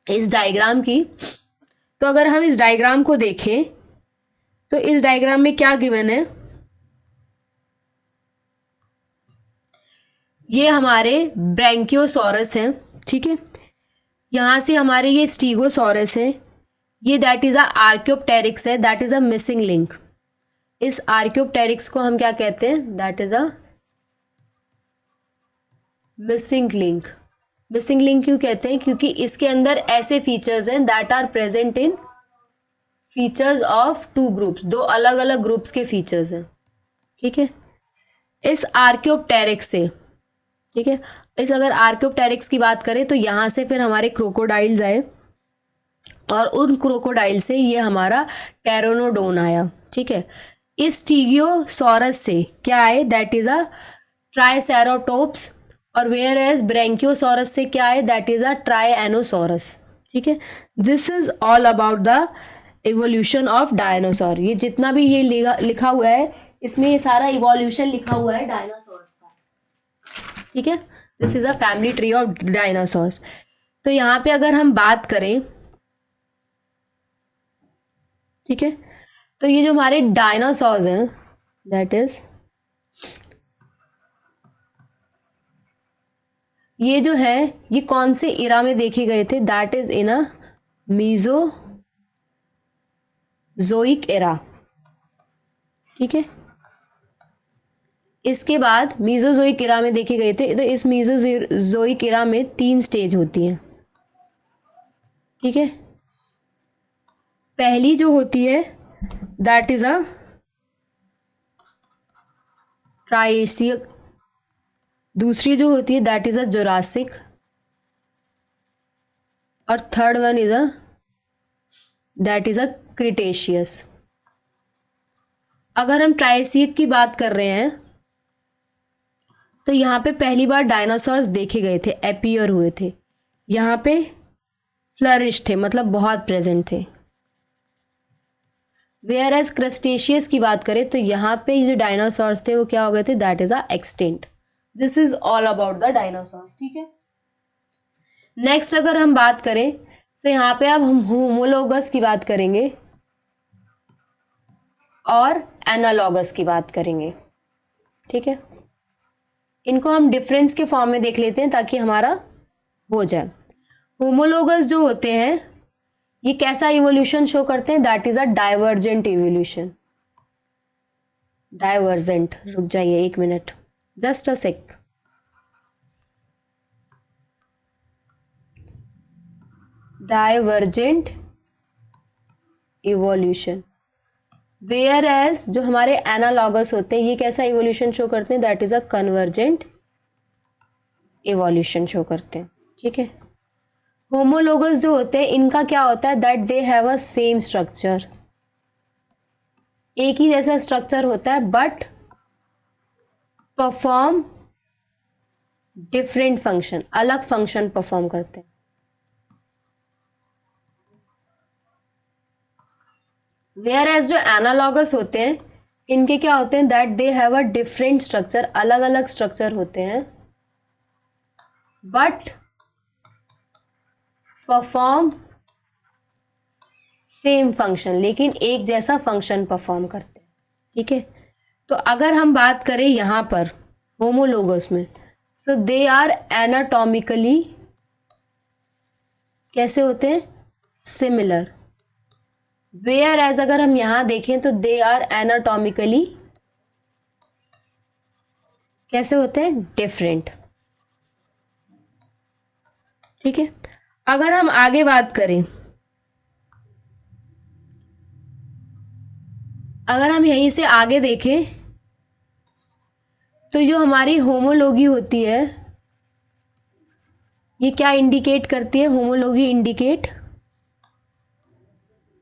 इस डायग्राम की। तो अगर हम इस डायग्राम को देखें तो इस डायग्राम में क्या गिवन है, ये हमारे ब्रैंकियोसॉरस हैं, ठीक है। यहां से हमारे ये स्टीगोसॉरस है, ये दैट इज अ आर्क्योप्टेरिक्स है, that is a missing link. इस आर्क्योप्टेरिक्स को हम क्या कहते हैं? That is a missing link. Missing link क्यों कहते हैं? क्योंकि इसके अंदर ऐसे फीचर्स हैं that are present in features of two groups, दो अलग अलग ग्रुप्स के फीचर्स हैं, ठीक है। इस आर्क्योप्टेरिक्स से, ठीक है, इस अगर आर्क्योप्टेरिक्स की बात करें तो यहां से फिर हमारे क्रोकोडाइल्स आए और उन क्रोकोडाइल से ये हमारा टेरोनोडोन आया, ठीक है। इस स्टीगियोसॉरस से क्या आए? दैट इज अ ट्राइसेराटोप्स, और वेयर एज ब्रेंकियोसॉरस से क्या है, दैट इज अ ट्राइएनोसॉरस। ठीक है, this is all about the evolution of dinosaur. ये जितना भी ये लिखा हुआ है इसमें ये सारा इवोल्यूशन लिखा हुआ है डायनासोर्स का। ठीक है, this is a family tree of dinosaurs. तो यहाँ पे अगर हम बात करें, ठीक है, तो ये जो हमारे डायनासोर्स हैं, दैट इज, ये जो है ये कौन से इरा में देखे गए थे, that is in a Mesozoic era. ठीक है, इसके बाद मीजोजोइक इरा में देखे गए थे। तो इस मीजोजोइक इरा में 3 स्टेज होती हैं। ठीक है, पहली जो होती है दैट इज अ ट्राइएशियक, दूसरी जो होती है दैट इज अ जुरासिक, और third one is a that is a Cretaceous. अगर हम ट्राइसिक की बात कर रहे हैं तो यहाँ पे पहली बार डायनासोर्स देखे गए थे, अपीयर हुए थे, यहाँ पे फ्लरिश थे, मतलब बहुत प्रेजेंट थे। वेयर एज क्रस्टेशियस की बात करें तो यहाँ पे जो डायनासोर्स थे वो क्या हो गए थे, that is a extinct. This is all about the dinosaurs. ठीक है, नेक्स्ट अगर हम बात करें तो यहाँ पे अब हम होमोलोगस की बात करेंगे और एनालॉगस की बात करेंगे। ठीक है, इनको हम डिफरेंस के फॉर्म में देख लेते हैं ताकि हमारा हो जाए। होमोलोगस जो होते हैं ये कैसा इवोल्यूशन शो करते हैं, that is a divergent evolution. Divergent, रुक जाइए 1 minute, just a sec. Divergent evolution. Whereas जो हमारे एनालॉगस होते हैं ये कैसा इवोल्यूशन शो करते हैं, that is a convergent evolution show करते हैं। ठीक है, होमोलोगस जो होते हैं इनका क्या होता है, that they have a same structure, एक ही जैसा स्ट्रक्चर होता है बट परफॉर्म डिफरेंट फंक्शन, अलग फंक्शन परफॉर्म करते हैं। वेयर एज जो एनालॉगस होते हैं इनके क्या होते हैं, that they have a different structure, अलग अलग स्ट्रक्चर होते हैं बट परफॉर्म सेम फंक्शन, लेकिन एक जैसा फंक्शन परफॉर्म करते हैं। ठीक है, तो अगर हम बात करें यहां पर होमोलोगस में, सो दे आर एनाटॉमिकली कैसे होते हैं, सिमिलर। वेयर एज अगर हम यहां देखें तो दे आर एनाटॉमिकली कैसे होते हैं, डिफरेंट। ठीक है, अगर हम आगे बात करें, अगर हम यहीं से आगे देखें तो जो हमारी होमोलोगी होती है ये क्या इंडिकेट करती है, होमोलोगी इंडिकेट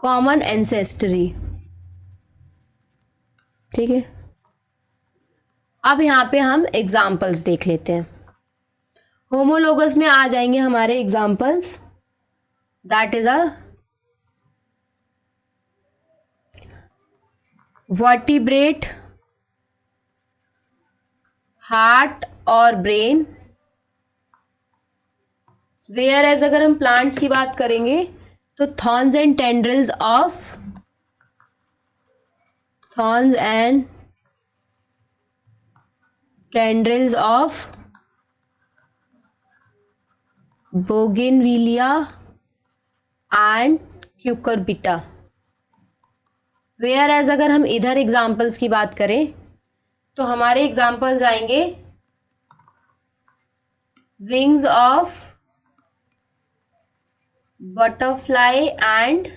कॉमन एंसेस्टरी। ठीक है, अब यहां पे हम एग्जाम्पल्स देख लेते हैं। होमोलोगस में आ जाएंगे हमारे examples, that is a vertebrate, heart और ब्रेन। वेयर एज अगर हम प्लांट्स की बात करेंगे तो thorns and tendrils of, thorns and tendrils of bougainvillea and cucurbita. Whereas अगर हम इधर एग्जाम्पल्स की बात करें तो हमारे एग्जाम्पल्स आएंगे wings of butterfly and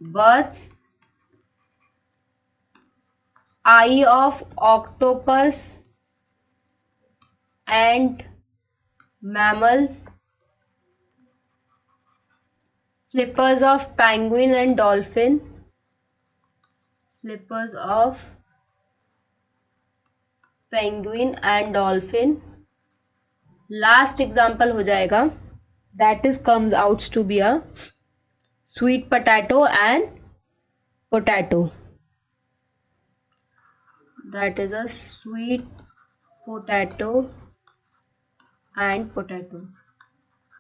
birds, eye of octopus and mammals, flippers of penguin and dolphin, flippers of penguin and dolphin. Last example हो जाएगा, that is comes out to be a sweet potato and potato. That is a sweet potato and potato.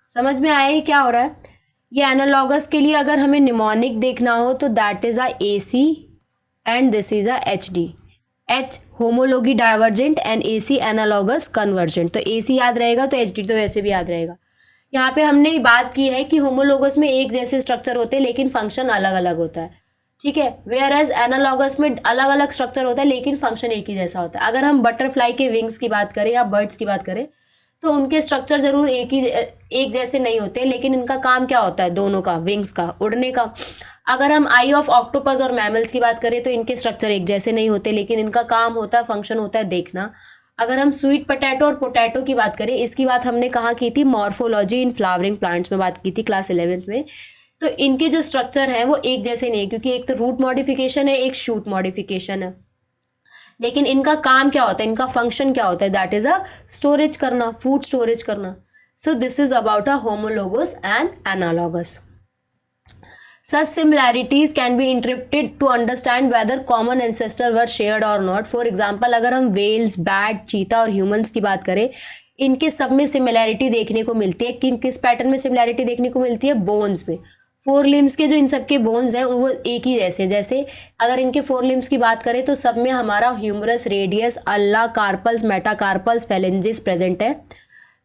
समझ में आया ये क्या हो रहा है? ये एनालॉगस के लिए अगर हमें निमोनिक देखना हो तो that is a AC and this is a HD। H homology divergent and AC analogous convergent. तो AC याद रहेगा तो HD तो वैसे भी याद रहेगा। यहाँ पे हमने बात की है कि होमोलोगस में एक जैसे स्ट्रक्चर होते हैं लेकिन फंक्शन अलग अलग होता है, ठीक है। वेयर एज एनालॉगस में अलग अलग स्ट्रक्चर होता है लेकिन फंक्शन एक ही जैसा होता है। अगर हम बटरफ्लाई के विंग्स की बात करें या बर्ड्स की बात करें तो उनके स्ट्रक्चर जरूर एक जैसे नहीं होते, लेकिन इनका काम क्या होता है दोनों का, विंग्स का, उड़ने का। अगर हम आई ऑफ ऑक्टोपस और मैमल्स की बात करें तो इनके स्ट्रक्चर एक जैसे नहीं होते, लेकिन इनका काम होता है, फंक्शन होता है देखना। अगर हम स्वीट पोटैटो और पोटैटो की बात करें, इसकी बात हमने कहाँ की थी, मॉर्फोलॉजी इन फ्लावरिंग प्लांट्स में बात की थी क्लास 11th में। तो इनके जो स्ट्रक्चर है वो एक जैसे नहीं है, क्योंकि एक तो रूट मॉडिफिकेशन है, एक शूट मॉडिफिकेशन है। लेकिन इनका काम क्या होता है, इनका फंक्शन क्या होता है, दैट इज अ स्टोरेज करना, फूड स्टोरेज करना। सो this is about a homologous and analogous. Such similarities can be interpreted to understand whether common ancestor were shared or not. For example, अगर हम whales, bat, चीता और humans की बात करें, इनके सब में सिमिलैरिटी देखने को मिलती है। किस पैटर्न में सिमिलैरिटी देखने को मिलती है? बोन्स में। फोर लिम्स के जो इन सब के बोन्स हैं वो एक ही जैसे अगर इनके फोर लिम्स की बात करें तो सब में हमारा humerus, radius, ulna, carpals, metacarpals, phalanges present है।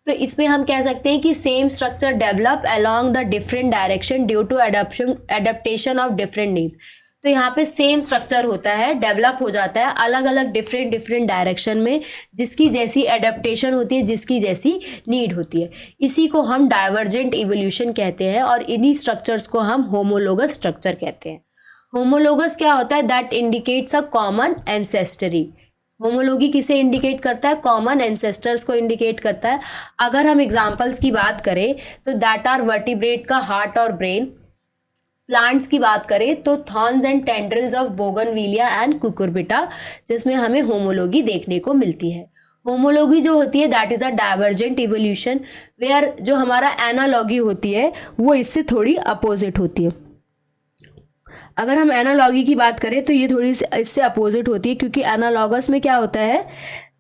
तो इसमें हम कह सकते हैं कि same structure develop along the different direction due to adaptation of different need. तो यहाँ पे सेम स्ट्रक्चर होता है, डेवलप हो जाता है अलग अलग डिफरेंट डायरेक्शन में, जिसकी जैसी एडेप्टेशन होती है, जिसकी जैसी नीड होती है। इसी को हम डाइवर्जेंट इवोल्यूशन कहते हैं और इन्हीं स्ट्रक्चर्स को हम होमोलोगस स्ट्रक्चर कहते हैं। होमोलोगस क्या होता है? That indicates a common ancestry. Homology किसे इंडिकेट करता है? कॉमन एंसेस्टर्स को इंडिकेट करता है। अगर हम एग्जांपल्स की बात करें तो दैट आर वर्टिब्रेट का हार्ट और ब्रेन। प्लांट्स की बात करें तो thorns and tendrils of bougainvillea and Cucurbita, जिसमें हमें होमोलॉगी देखने को मिलती है। होमोलॉगी जो होती है that is a divergent evolution, where जो हमारा एनालॉगी होती है वो इससे थोड़ी अपोजिट होती है। अगर हम एनालॉगी की बात करें तो ये थोड़ी सी इससे अपोजिट होती है, क्योंकि एनालॉगस में क्या होता है,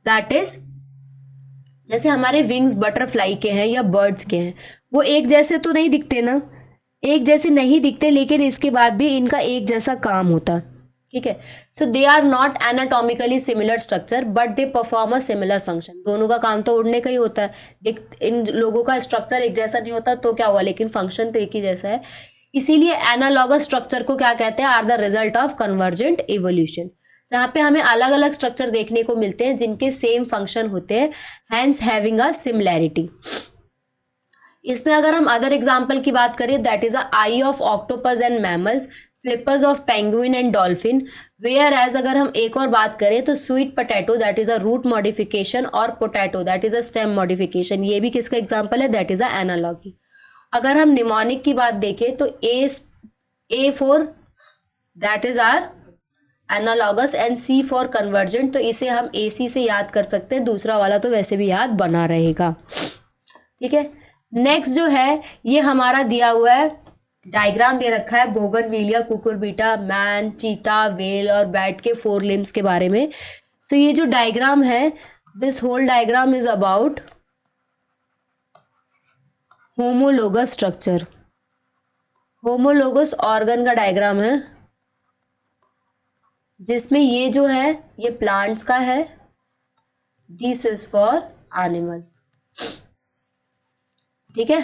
दैट इज जैसे हमारे विंग्स बटरफ्लाई के हैं या बर्ड्स के हैं, वो एक जैसे तो नहीं दिखते ना, एक जैसे नहीं दिखते, लेकिन इसके बाद भी इनका एक जैसा काम होता है, ठीक है। So they are not anatomically similar structure but they perform a similar function. दोनों का काम तो उड़ने का ही होता है, इन लोगों का स्ट्रक्चर एक जैसा नहीं होता तो क्या हुआ, लेकिन फंक्शन तो एक ही जैसा है। इसीलिए एनालॉगस स्ट्रक्चर को क्या कहते हैं? Are the result of convergent evolution, जहां पे हमें अलग अलग स्ट्रक्चर देखने को मिलते हैं जिनके सेम फंक्शन होते हैं, हैंस हैविंग अ सिमिलैरिटी। इसमें अगर हम अदर एग्जाम्पल की बात करें, that is a eye of octopus and mammals, flippers of penguin and dolphin. Whereas अगर हम एक और बात करें तो sweet potato that is a root modification और potato that is a stem modification. ये भी किसका एग्जाम्पल है? That is a analogy. अगर हम निमोनिक की बात देखें तो A for that is are analogous and C for convergent. तो इसे हम AC से याद कर सकते हैं, दूसरा वाला तो वैसे भी याद बना रहेगा, ठीक है। नेक्स्ट जो है ये हमारा दिया हुआ है, डायग्राम दे रखा है bougainvillea, cucurbita, man, cheetah, whale और बैट के फोर लिम्स के बारे में। सो ये जो डायग्राम है, this whole diagram is about homologous structure. Homologous organ का डायग्राम है, जिसमें ये जो है ये प्लांट्स का है, दिस इज फॉर एनिमल्स, ठीक है।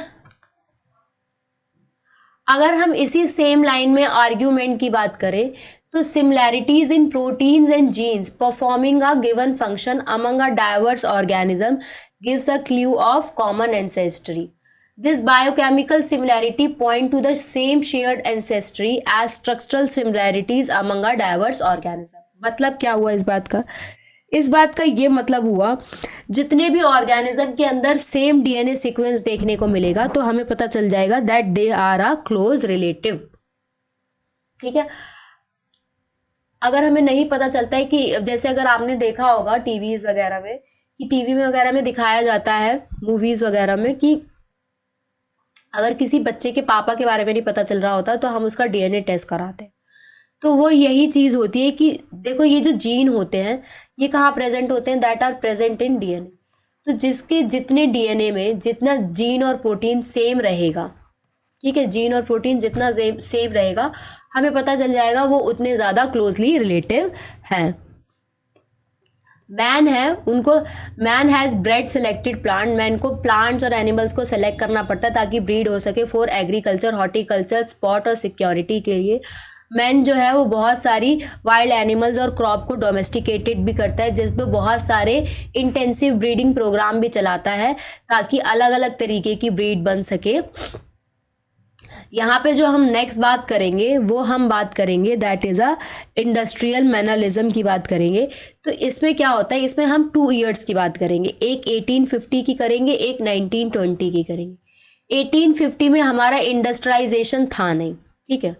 अगर हम इसी सेम लाइन में आर्ग्यूमेंट की बात करें तो similarities in proteins and genes performing a given function among a diverse organism gives a clue of common ancestry. This biochemical similarity point to the same shared ancestry as structural similarities among a diverse organism। मतलब क्या हुआ इस बात का? इस बात का ये मतलब हुआ, जितने भी ऑर्गेनिज्म के अंदर सेम DNA सीक्वेंस देखने को मिलेगा तो हमें पता चल जाएगा that they are a close relative, ठीक है। अगर हमें नहीं पता चलता है कि जैसे अगर आपने देखा होगा टीवीज वगैरह में कि टीवी में वगैरह में दिखाया जाता है, मूवीज वगैरह में, कि अगर किसी बच्चे के पापा के बारे में नहीं पता चल रहा होता तो हम उसका डीएनए टेस्ट कराते हैं। तो वो यही चीज़ होती है कि देखो ये जो जीन होते हैं ये कहाँ प्रेजेंट होते हैं, that are present in DNA. तो जिसके जितने डीएनए में जितना जीन और प्रोटीन सेम रहेगा, ठीक है, जीन और प्रोटीन जितना सेम रहेगा, हमें पता चल जाएगा वो उतने ज़्यादा क्लोजली रिलेटिव हैं। मैन है, उनको man has bread selected plant, man को प्लांट्स और एनिमल्स को सेलेक्ट करना पड़ता है ताकि ब्रीड हो सके फॉर एग्रीकल्चर, हॉर्टिकल्चर, स्पॉट और सिक्योरिटी के लिए। मैन जो है वो बहुत सारी वाइल्ड एनिमल्स और क्रॉप को डोमेस्टिकेटेड भी करता है, जिसमें बहुत सारे इंटेंसिव ब्रीडिंग प्रोग्राम भी चलाता है ताकि अलग अलग तरीके की ब्रीड बन सके। यहाँ पे जो हम नेक्स्ट बात करेंगे वो हम बात करेंगे दैट इज़ अ इंडस्ट्रियल मैनलिज्म की बात करेंगे। तो इसमें क्या होता है, इसमें हम 2 ईयर्स की बात करेंगे, एक 1850 की करेंगे, एक 1920 की करेंगे। 1850 में हमारा इंडस्ट्रियलाइजेशन था नहीं, ठीक है,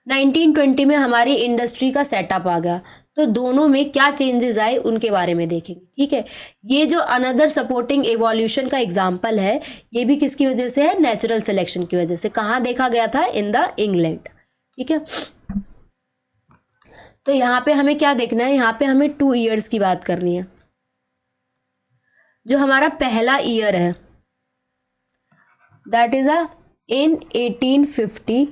1920 में हमारी इंडस्ट्री का सेटअप आ गया। तो दोनों में क्या चेंजेस आए उनके बारे में देखेंगे, ठीक है। ये जो अनदर सपोर्टिंग एवोल्यूशन का एग्जांपल है, ये भी किसकी वजह से है, नेचुरल सिलेक्शन की वजह से। कहाँ देखा गया था, इन द इंग्लैंड, ठीक है। तो यहाँ पे हमें क्या देखना है, यहाँ पे हमें 2 ईयर्स की बात करनी है। जो हमारा पहला ईयर है दैट इज अ इन 1850,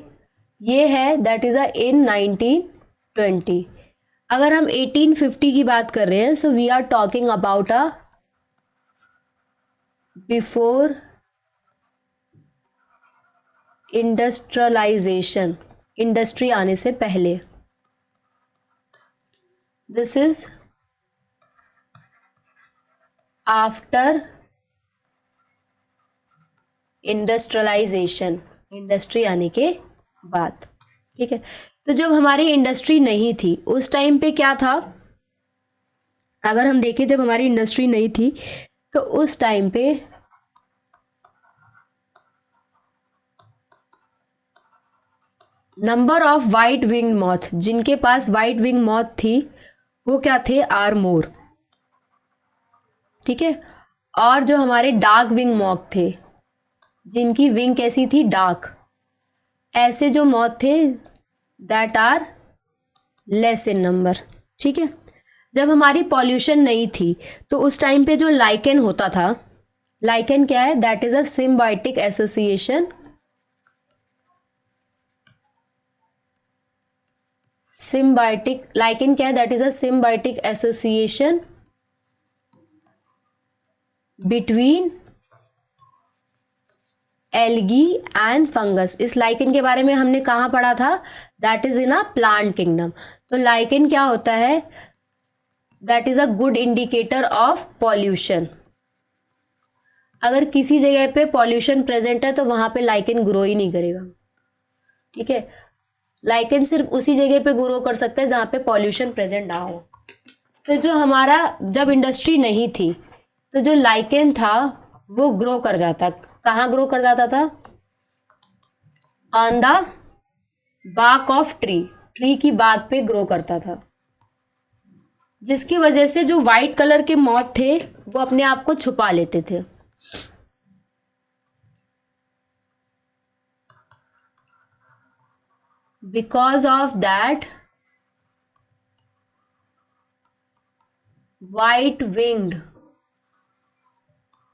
ये है दैट इज अ इन 1920। अगर हम 1850 की बात कर रहे हैं, so we are talking about a before industrialization, industry आने से पहले। This is after industrialization, industry आने के बाद, ठीक है। तो जब हमारी इंडस्ट्री नहीं थी उस टाइम पे क्या था, अगर हम देखें जब हमारी इंडस्ट्री नहीं थी तो उस टाइम पे number of white wing moth, जिनके पास वाइट विंग मॉथ थी वो क्या थे, आर मोर, ठीक है। और जो हमारे डार्क विंग मॉथ थे, जिनकी विंग कैसी थी, डार्क, ऐसे जो मॉथ थे that are less in number, ठीक है। जब हमारी पॉल्यूशन नहीं थी तो उस टाइम पे जो लाइकेन होता था, लाइकेन क्या है, that is a symbiotic association, symbiotic, lichen क्या है, that is a symbiotic association between algae and fungus. इस लाइकेन के बारे में हमने कहाँ पढ़ा था, that is in a plant kingdom. तो लाइकेन क्या होता है, that is a good indicator of pollution. अगर किसी जगह पे पॉल्यूशन प्रेजेंट है तो वहां पे लाइकेन ग्रो ही नहीं करेगा, ठीक है। लाइकेन सिर्फ उसी जगह पे ग्रो कर सकता है जहां पे पॉल्यूशन प्रेजेंट ना हो। तो जो हमारा जब इंडस्ट्री नहीं थी तो जो लाइकेन था वो ग्रो कर जाता, कहाँ ग्रो कर जाता था, ऑन द बाक ऑफ ट्री, ट्री की बात पे ग्रो करता था, जिसकी वजह से जो वाइट कलर के मॉथ थे वो अपने आप को छुपा लेते थे। Because of that white winged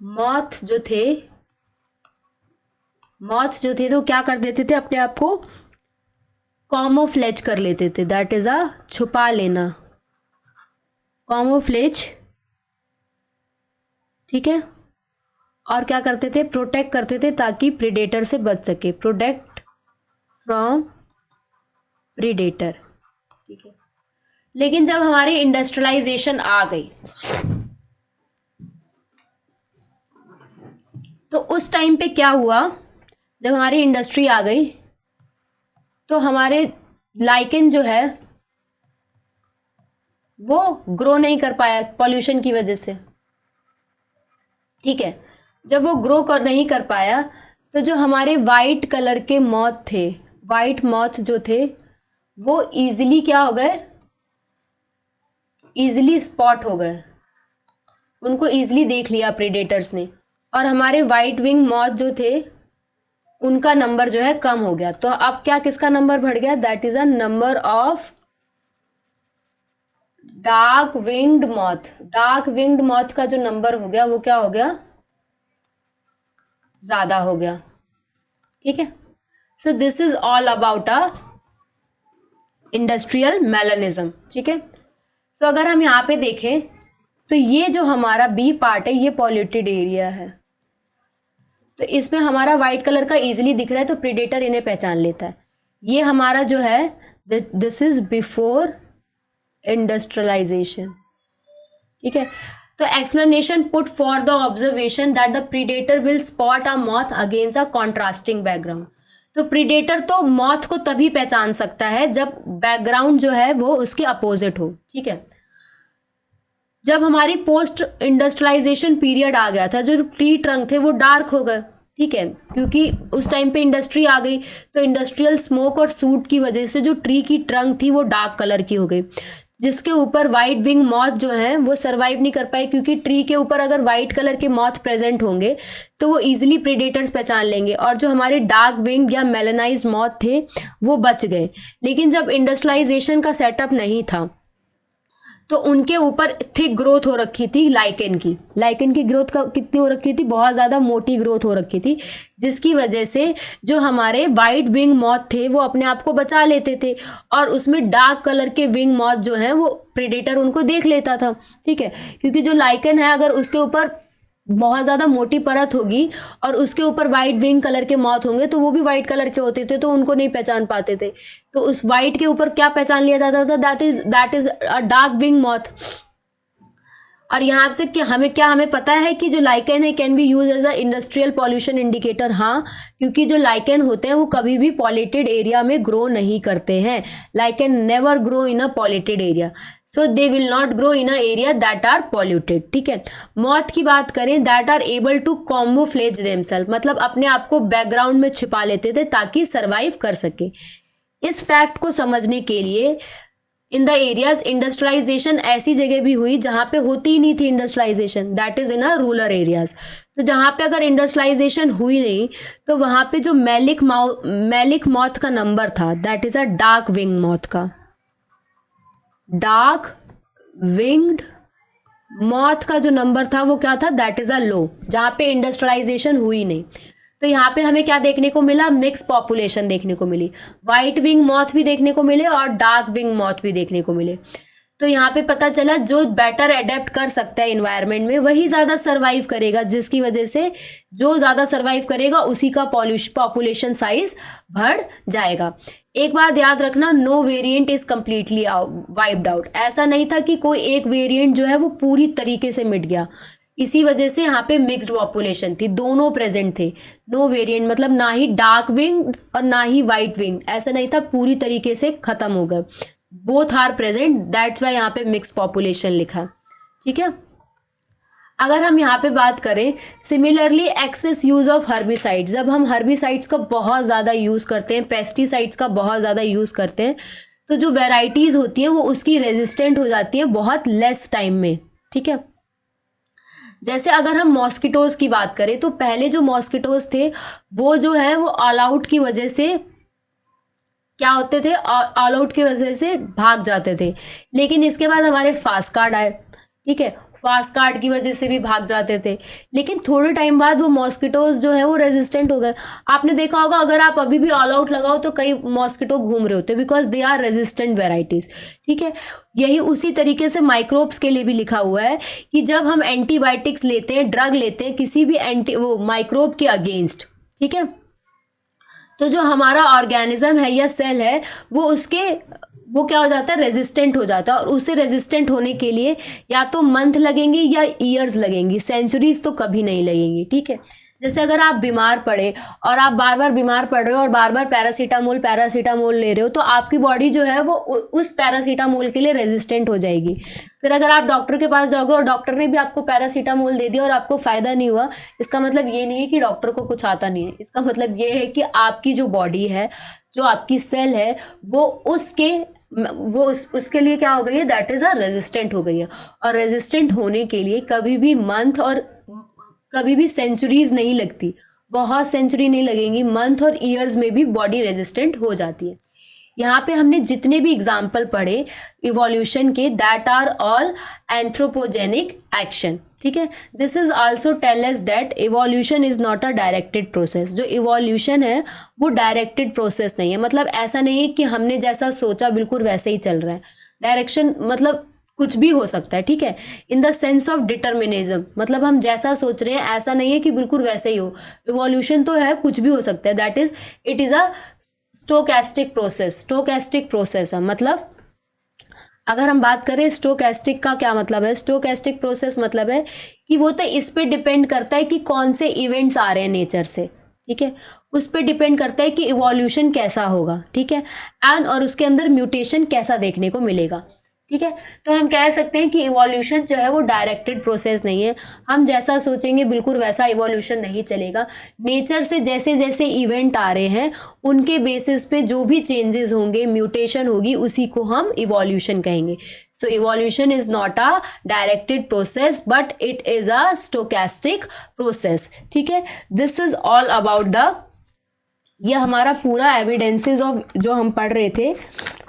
moth जो थे, मॉथ जो थे तो क्या कर देते थे, अपने आप को कॉमोफ्लेज कर लेते थे, दैट इज अ छुपा लेना, कॉमोफ्लेज, ठीक है। और क्या करते थे, प्रोटेक्ट करते थे ताकि प्रीडेटर से बच सके, प्रोटेक्ट फ्रॉम प्रीडेटर, ठीक है। लेकिन जब हमारी इंडस्ट्रियलाइजेशन आ गई तो उस टाइम पे क्या हुआ, जब हमारी इंडस्ट्री आ गई तो हमारे लाइकेन जो है वो ग्रो नहीं कर पाया पॉल्यूशन की वजह से, ठीक है। जब वो ग्रो कर नहीं कर पाया तो जो हमारे वाइट कलर के मॉथ थे, वाइट मॉथ जो थे वो इजीली क्या हो गए, इजीली स्पॉट हो गए, उनको इजीली देख लिया प्रेडेटर्स ने, और हमारे वाइट विंग मॉथ जो थे उनका नंबर जो है कम हो गया। तो अब क्या किसका नंबर बढ़ गया? That is a number of dark winged moth. Dark winged moth का जो नंबर हो गया वो क्या हो गया? ज्यादा हो गया। ठीक है, सो this is all about a industrial melanism. ठीक है, सो अगर हम यहाँ पे देखें तो ये जो हमारा बी पार्ट है ये पॉल्यूटेड एरिया है, तो इसमें हमारा व्हाइट कलर का इजीली दिख रहा है, तो प्रीडेटर इन्हें पहचान लेता है। ये हमारा जो है दिस इज बिफोर इंडस्ट्रियलाइजेशन। ठीक है, तो explanation put for the observation that the predator will spot a moth against a contrasting background. तो प्रीडेटर तो मॉथ को तभी पहचान सकता है जब बैकग्राउंड जो है वो उसके अपोजिट हो। ठीक है, जब हमारी पोस्ट इंडस्ट्रियलाइजेशन पीरियड आ गया था, जो ट्री ट्रंक थे वो डार्क हो गए। ठीक है, क्योंकि उस टाइम पे इंडस्ट्री आ गई, तो इंडस्ट्रियल स्मोक और सूट की वजह से जो ट्री की ट्रंक थी वो डार्क कलर की हो गई, जिसके ऊपर वाइट विंग मॉथ जो है वो सरवाइव नहीं कर पाए, क्योंकि ट्री के ऊपर अगर वाइट कलर के मॉथ प्रेजेंट होंगे तो वो इजीली प्रेडेटर्स पहचान लेंगे, और जो हमारे डार्क विंग या मेलानाइज्ड मॉथ थे वो बच गए। लेकिन जब इंडस्ट्रियलाइजेशन का सेटअप नहीं था तो उनके ऊपर थिक ग्रोथ हो रखी थी लाइकेन की। लाइकेन की ग्रोथ का कितनी हो रखी थी? बहुत ज़्यादा मोटी ग्रोथ हो रखी थी, जिसकी वजह से जो हमारे वाइट विंग मॉथ थे वो अपने आप को बचा लेते थे, और उसमें डार्क कलर के विंग मॉथ जो है वो प्रेडेटर उनको देख लेता था। ठीक है, क्योंकि जो लाइकेन है अगर उसके ऊपर बहुत ज़्यादा मोटी परत होगी और उसके ऊपर वाइट विंग कलर के मॉथ होंगे तो वो भी वाइट कलर के होते थे, तो उनको नहीं पहचान पाते थे। तो उस वाइट के ऊपर क्या पहचान लिया जाता था? That is a dark wing moth. और यहाँ से क्या हमें पता है कि जो लाइकेन है can be use as a industrial pollution indicator. हाँ, क्योंकि जो लाइकेन होते हैं वो कभी भी पॉल्यूटेड एरिया में ग्रो नहीं करते हैं। Lichen never grow in a polluted area, so they will not grow in a area that are polluted. ठीक है, मॉथ की बात करें, that are able to camouflage themself, मतलब अपने आप को बैकग्राउंड में छिपा लेते थे ताकि सर्वाइव कर सके। इस फैक्ट को समझने के लिए इन द एरियाज इंडस्ट्रियलाइजेशन ऐसी जगह भी हुई जहां पे होती ही नहीं थी industrialization, that is in a rural areas. तो जहां पे अगर इंडस्ट्रियलाइजेशन हुई नहीं तो वहां पे जो मैलिक मॉथ का नंबर था, that is a dark wing moth का, डार्क विंग्ड मॉथ का जो नंबर था वो क्या था? दैट इज अ लो, जहां पे इंडस्ट्रियलाइजेशन हुई नहीं। तो यहाँ पे हमें क्या देखने को मिला? मिक्स पॉपुलेशन देखने को मिली, वाइट विंग मॉथ भी देखने को मिले और डार्क विंग मॉथ भी देखने को मिले। तो यहाँ पे पता चला जो बेटर अडेप्ट कर सकता है इन्वायरमेंट में वही ज़्यादा सर्वाइव करेगा, जिसकी वजह से जो ज़्यादा सर्वाइव करेगा उसी का पॉपुलेशन साइज बढ़ जाएगा। एक बात याद रखना, no variant is completely wiped out. ऐसा नहीं था कि कोई एक वेरिएंट जो है वो पूरी तरीके से मिट गया, इसी वजह से यहाँ पे मिक्स्ड पॉपुलेशन थी, दोनों प्रेजेंट थे। नो वेरिएंट मतलब ना ही डार्क विंग और ना ही वाइट विंग, ऐसा नहीं था पूरी तरीके से खत्म हो गए, both are present, that's why यहाँ पे मिक्स पॉपुलेशन लिखा। ठीक है, अगर हम यहाँ पे बात करें similarly excess use of herbicides, जब हम हर्बिसाइड्स का बहुत ज़्यादा यूज़ करते हैं, पेस्टिसाइड्स का बहुत ज़्यादा यूज़ करते हैं, तो जो वेराइटीज़ होती हैं वो उसकी रेजिस्टेंट हो जाती हैं बहुत लेस टाइम में। ठीक है, जैसे अगर हम मॉस्किटोज की बात करें तो पहले जो मॉस्किटोज थे वो जो है वो ऑल आउट की वजह से क्या होते थे? ऑल आउट की वजह से भाग जाते थे, लेकिन इसके बाद हमारे फास्ट कार्ड आए। ठीक है, फास्ट कार्ड की वजह से भी भाग जाते थे, लेकिन थोड़े टाइम बाद वो मॉस्किटोज जो है वो रेजिस्टेंट हो गए। आपने देखा होगा अगर आप अभी भी ऑल आउट लगाओ तो कई मॉस्किटो घूम रहे होते हैं, because they are resistant varieties. ठीक है, यही उसी तरीके से माइक्रोब्स के लिए भी लिखा हुआ है कि जब हम एंटीबायोटिक्स लेते हैं, ड्रग लेते हैं किसी भी वो माइक्रोब के अगेंस्ट, ठीक है, तो जो हमारा ऑर्गेनिज्म है या सेल है वो क्या हो जाता है? रेजिस्टेंट हो जाता है, और उसे रेजिस्टेंट होने के लिए या तो मंथ लगेंगे या ईयर्स लगेंगी, सेंचुरीज तो कभी नहीं लगेंगी। ठीक है, जैसे अगर आप बीमार पड़े और आप बार बार बीमार पड़ रहे हो और बार बार पैरासीटामोल ले रहे हो, तो आपकी बॉडी जो है वो उस पैरासीटामोल के लिए रेजिस्टेंट हो जाएगी। फिर अगर आप डॉक्टर के पास जाओगे और डॉक्टर ने भी आपको पैरासीटामोल दे दिया और आपको फ़ायदा नहीं हुआ, इसका मतलब ये नहीं है कि डॉक्टर को कुछ आता नहीं है, इसका मतलब ये है कि आपकी जो बॉडी है, जो आपकी सेल है, वो उसके वो उसके लिए क्या हो गई है, दैट इज अ रेजिस्टेंट हो गई है। और रेजिस्टेंट होने के लिए कभी भी मंथ और कभी भी सेंचुरीज नहीं लगती, बहुत सेंचुरी नहीं लगेंगी, मंथ और ईयर्स में भी बॉडी रेजिस्टेंट हो जाती है। यहाँ पे हमने जितने भी एग्जाम्पल पढ़े इवोल्यूशन के, that are all anthropogenic action, ठीक है। This is also tell us that evolution is not a directed process. जो इवोल्यूशन है वो डायरेक्टेड प्रोसेस नहीं है, मतलब ऐसा नहीं है कि हमने जैसा सोचा बिल्कुल वैसे ही चल रहा है। डायरेक्शन मतलब कुछ भी हो सकता है, ठीक है। In the sense of determinism, मतलब हम जैसा सोच रहे हैं ऐसा नहीं है कि बिल्कुल वैसे ही हो। इवोल्यूशन तो है, कुछ भी हो सकता है, that is it is a stochastic process. Stochastic process है, मतलब अगर हम बात करें स्टोकैस्टिक का क्या मतलब है, स्टोकैस्टिक प्रोसेस मतलब है कि वो तो इस पे डिपेंड करता है कि कौन से इवेंट्स आ रहे हैं नेचर से, ठीक है, उस पे डिपेंड करता है कि इवोल्यूशन कैसा होगा, ठीक है, एंड और उसके अंदर म्यूटेशन कैसा देखने को मिलेगा, ठीक है। तो हम कह सकते हैं कि इवोल्यूशन जो है वो डायरेक्टेड प्रोसेस नहीं है, हम जैसा सोचेंगे बिल्कुल वैसा इवोल्यूशन नहीं चलेगा। नेचर से जैसे जैसे इवेंट आ रहे हैं उनके बेसिस पे जो भी चेंजेस होंगे, म्यूटेशन होगी, उसी को हम इवोल्यूशन कहेंगे। So evolution is not a directed process but it is a stochastic process, ठीक है। This is all about the, ये हमारा पूरा एविडेंसेस ऑफ जो हम पढ़ रहे थे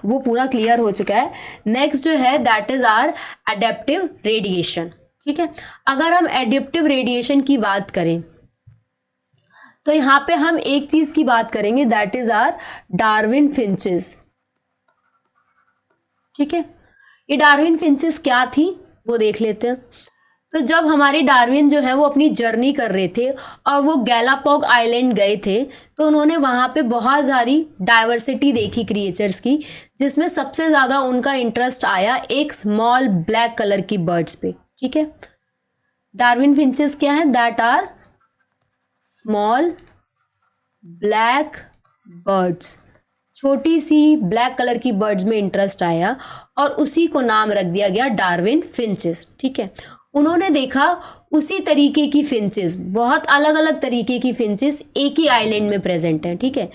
वो पूरा क्लियर हो चुका है। नेक्स्ट जो है that is are adaptive radiation, ठीक है। अगर हम एडेप्टिव रेडिएशन की बात करें तो यहाँ पे हम एक चीज की बात करेंगे, that is are Darwin finches, ठीक है। ये डार्विन फिंचेस क्या थी वो देख लेते हैं। तो जब हमारे डार्विन जो है वो अपनी जर्नी कर रहे थे और वो गैलापागो आइलैंड गए थे तो उन्होंने वहाँ पे बहुत सारी डाइवर्सिटी देखी क्रिएचर्स की, जिसमें सबसे ज़्यादा उनका इंटरेस्ट आया एक स्मॉल ब्लैक कलर की बर्ड्स पे, ठीक है। डार्विन फिंचेस क्या है, that are small black birds, छोटी सी ब्लैक कलर की बर्ड्स में इंटरेस्ट आया और उसी को नाम रख दिया गया डार्विन फिंचेस, ठीक है। उन्होंने देखा उसी तरीके की फिंचेस, बहुत अलग अलग तरीके की फिंचेस एक ही आइलैंड में प्रेजेंट है, ठीक है।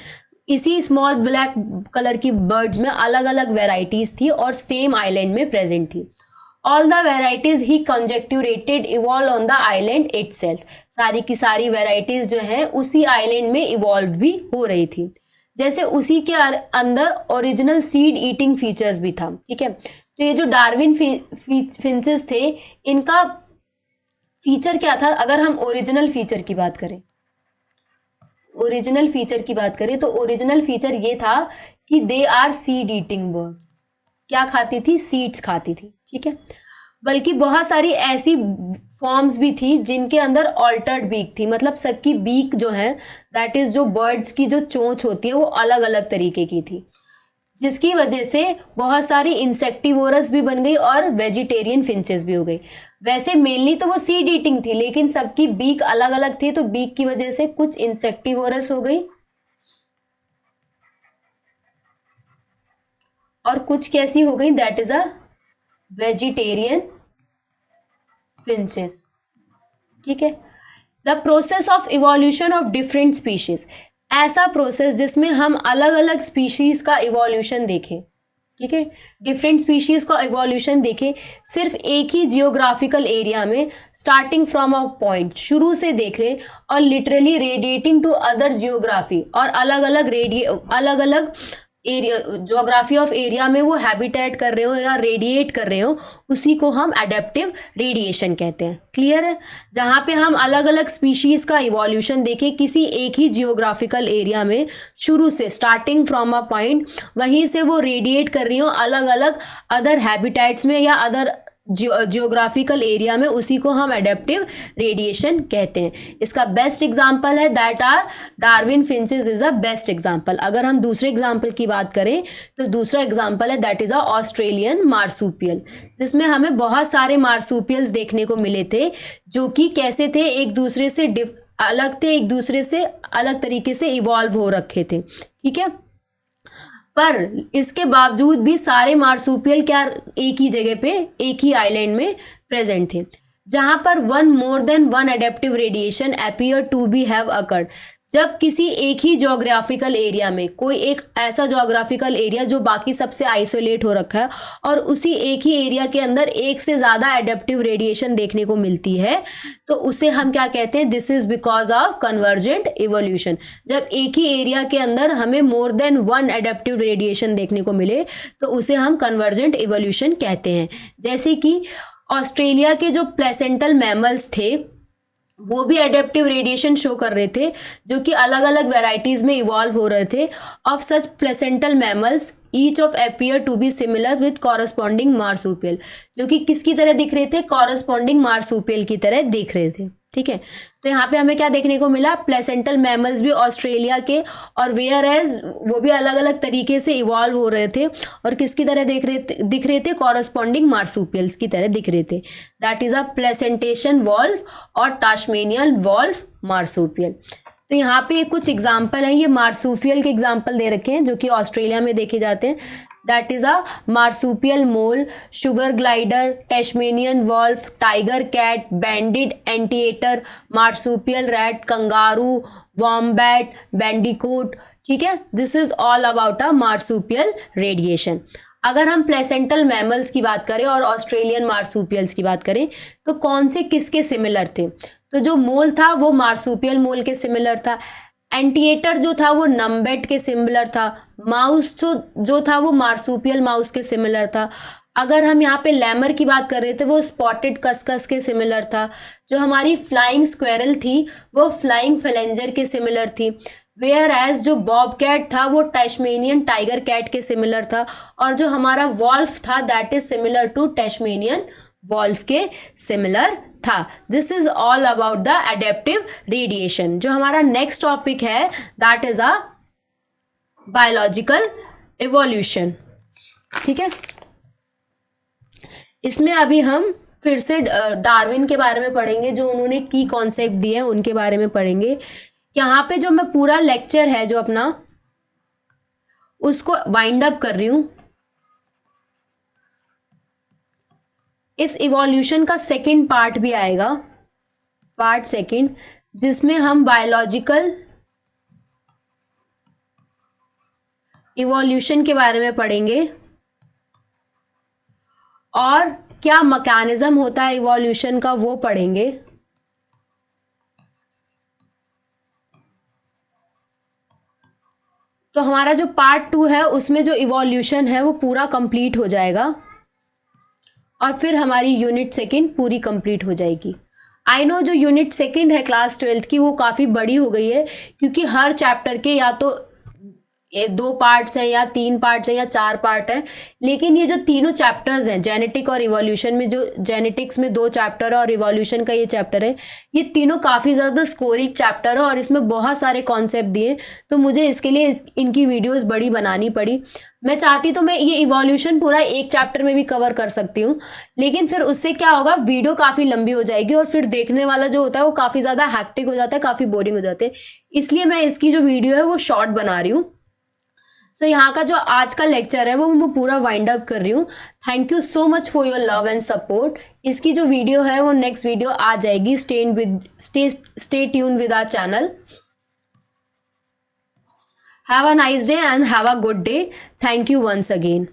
इसी स्मॉल ब्लैक कलर की बर्ड्स में अलग अलग वेराइटीज थी और सेम आइलैंड में प्रेजेंट थी। All the varieties he conjectured evolve on the island itself, सारी की सारी वेराइटीज जो है उसी आइलैंड में इवॉल्व भी हो रही थी। जैसे उसी के अंदर ओरिजिनल सीड ईटिंग फीचर्स भी था, ठीक है। तो ये जो डार्विन फिंचेस थे इनका फीचर क्या था, अगर हम ओरिजिनल फीचर की बात करें, ओरिजिनल फीचर की बात करें तो ओरिजिनल फीचर ये था कि they are seed eating birds. क्या खाती थी, सीड्स खाती थी, ठीक है। बल्कि बहुत सारी ऐसी फॉर्म्स भी थी जिनके अंदर ऑल्टर्ड बीक थी, मतलब सबकी बीक जो है दैट इज जो बर्ड्स की जो चोंच होती है वो अलग अलग तरीके की थी, जिसकी वजह से बहुत सारी इंसेक्टिवोरस भी बन गई और वेजिटेरियन फिंचेस भी हो गई। वैसे मेनली तो वो सीड ईटिंग थी लेकिन सबकी बीक अलग अलग थी, तो बीक की वजह से कुछ इंसेक्टिवोरस हो गई और कुछ कैसी हो गई, that is a vegetarian finches, ठीक है। The process of evolution of different species, ऐसा प्रोसेस जिसमें हम अलग अलग स्पीशीज का इवोल्यूशन देखें, ठीक है, डिफरेंट स्पीशीज का इवोल्यूशन देखें सिर्फ एक ही जियोग्राफिकल एरिया में, स्टार्टिंग फ्रॉम अ पॉइंट, शुरू से देख रहे और literally radiating to other geography, और अलग अलग एरिया ज्योग्राफी ऑफ एरिया में वो हैबिटेट कर रहे हो या रेडिएट कर रहे हो, उसी को हम एडेप्टिव रेडिएशन कहते हैं। क्लियर है, जहाँ पे हम अलग अलग स्पीशीज का इवोल्यूशन देखें किसी एक ही जियोग्राफिकल एरिया में, शुरू से स्टार्टिंग फ्रॉम अ पॉइंट, वहीं से वो रेडिएट कर रही हो अलग अलग अदर हैबिटेट्स में या अदर जियोग्राफिकल एरिया में, उसी को हम एडेप्टिव रेडिएशन कहते हैं। इसका बेस्ट एग्जांपल है that are Darwin finches is a best example. अगर हम दूसरे एग्जांपल की बात करें तो दूसरा एग्जांपल है that is a Australian marsupial, जिसमें हमें बहुत सारे मार्सूपियल्स देखने को मिले थे जो कि कैसे थे, एक दूसरे से अलग थे, एक दूसरे से अलग तरीके से इवॉल्व हो रखे थे, ठीक है। पर इसके बावजूद भी सारे मार्सूपियल क्या एक ही जगह पे एक ही आइलैंड में प्रेजेंट थे, जहां पर one more than one adaptive radiation appear to be have occurred, जब किसी एक ही ज्योग्राफिकल एरिया में कोई एक ऐसा ज्योग्राफिकल एरिया जो बाकी सबसे आइसोलेट हो रखा है और उसी एक ही एरिया के अंदर एक से ज़्यादा एडेप्टिव रेडिएशन देखने को मिलती है, तो उसे हम क्या कहते हैं, this is because of convergent evolution. जब एक ही एरिया के अंदर हमें मोर देन वन एडेप्टिव रेडिएशन देखने को मिले तो उसे हम कन्वर्जेंट इवोल्यूशन कहते हैं। जैसे कि ऑस्ट्रेलिया के जो प्लेसेंटल मैमल्स थे वो भी एडेप्टिव रेडिएशन शो कर रहे थे, जो कि अलग अलग वेराइटीज में इवॉल्व हो रहे थे। Of such placental mammals each of appear to be similar with corresponding marsupial, जो कि किसकी तरह दिख रहे थे, कॉरस्पॉन्डिंग मार्सूपियल की तरह दिख रहे थे। ठीक है, तो यहाँ पे हमें क्या देखने को मिला, प्लेसेंटल मैमल्स भी ऑस्ट्रेलिया के और वेयर एज वो भी अलग अलग तरीके से इवॉल्व हो रहे थे और किसकी तरह दिख रहे थे, कॉरस्पॉन्डिंग मार्सूपियल्स की तरह दिख रहे थे। That is a placentation valve और टास्मेनियन वॉल्व मार्सूपियल। तो यहाँ पे कुछ एग्जाम्पल हैं, ये मार्सूपियल के एग्जाम्पल दे रखे हैं जो कि ऑस्ट्रेलिया में देखे जाते हैं। That is a marsupial mole, sugar glider, Tasmanian wolf, tiger cat, banded anteater, marsupial rat, kangaroo, wombat, bandicoot. ठीक है, this is all about a marsupial radiation. अगर हम प्लेसेंटल मैमल्स की बात करें और ऑस्ट्रेलियन मार्सूपियल्स की बात करें तो कौन से किसके सिमिलर थे, तो जो मोल था वो मार्सूपियल मोल के सिमिलर था, एंटीएटर जो था वो नम्बेट के सिमिलर था, माउस जो था वो मार्सूपियल माउस के सिमिलर था। अगर हम यहाँ पे लैमर की बात कर रहे थे वो स्पॉटेड कस्कस के सिमिलर था। जो हमारी फ्लाइंग स्क्वेरल थी वो फ्लाइंग फ्लेंजर के सिमिलर थी। वेयर एज जो बॉब कैट था वो टैस्मेनियन टाइगर कैट के सिमिलर था, और जो हमारा वॉल्फ था that is similar to Tasmanian wolf के सिमिलर था। This is all about the adaptive radiation. जो हमारा नेक्स्ट टॉपिक है that is a biological evolution. ठीक है, इसमें अभी हम फिर से डार्विन के बारे में पढ़ेंगे, जो उन्होंने की कॉन्सेप्ट दिए उनके बारे में पढ़ेंगे। यहाँ पे जो मैं पूरा लेक्चर है जो अपना उसको वाइंड अप कर रही हूं। इस इवोल्यूशन का सेकंड पार्ट भी आएगा, पार्ट सेकंड, जिसमें हम बायोलॉजिकल इवोल्यूशन के बारे में पढ़ेंगे और क्या मैकेनिज्म होता है इवोल्यूशन का वो पढ़ेंगे। तो हमारा जो पार्ट 2 है उसमें जो इवोल्यूशन है वो पूरा कंप्लीट हो जाएगा और फिर हमारी यूनिट सेकंड पूरी कंप्लीट हो जाएगी। आई नो जो यूनिट सेकंड है क्लास 12th की वो काफ़ी बड़ी हो गई है, क्योंकि हर चैप्टर के या तो 2 पार्ट्स हैं या 3 पार्ट्स हैं या 4 पार्ट हैं, लेकिन ये जो तीनों चैप्टर्स हैं जेनेटिक और इवोल्यूशन में, जो जेनेटिक्स में 2 चैप्टर है और इवोल्यूशन का ये चैप्टर है, ये तीनों काफ़ी ज़्यादा स्कोरिंग चैप्टर है और इसमें बहुत सारे कॉन्सेप्ट दिए, तो मुझे इसके लिए इनकी वीडियोस बड़ी बनानी पड़ी। मैं चाहती तो मैं ये इवोल्यूशन पूरा एक चैप्टर में भी कवर कर सकती हूँ, लेकिन फिर उससे क्या होगा, वीडियो काफ़ी लंबी हो जाएगी और फिर देखने वाला जो होता है वो काफ़ी ज़्यादा हैक्टिक हो जाता है, काफ़ी बोरिंग हो जाते हैं। इसलिए मैं इसकी जो वीडियो है वो शॉर्ट बना रही हूँ। सो यहाँ का जो आज का लेक्चर है वो मैं पूरा वाइंड अप कर रही हूँ। Thank you so much for your love and support. इसकी जो वीडियो है वो नेक्स्ट वीडियो आ जाएगी। Stay tune with our channel. Have a nice day and have a good day. Thank you once again.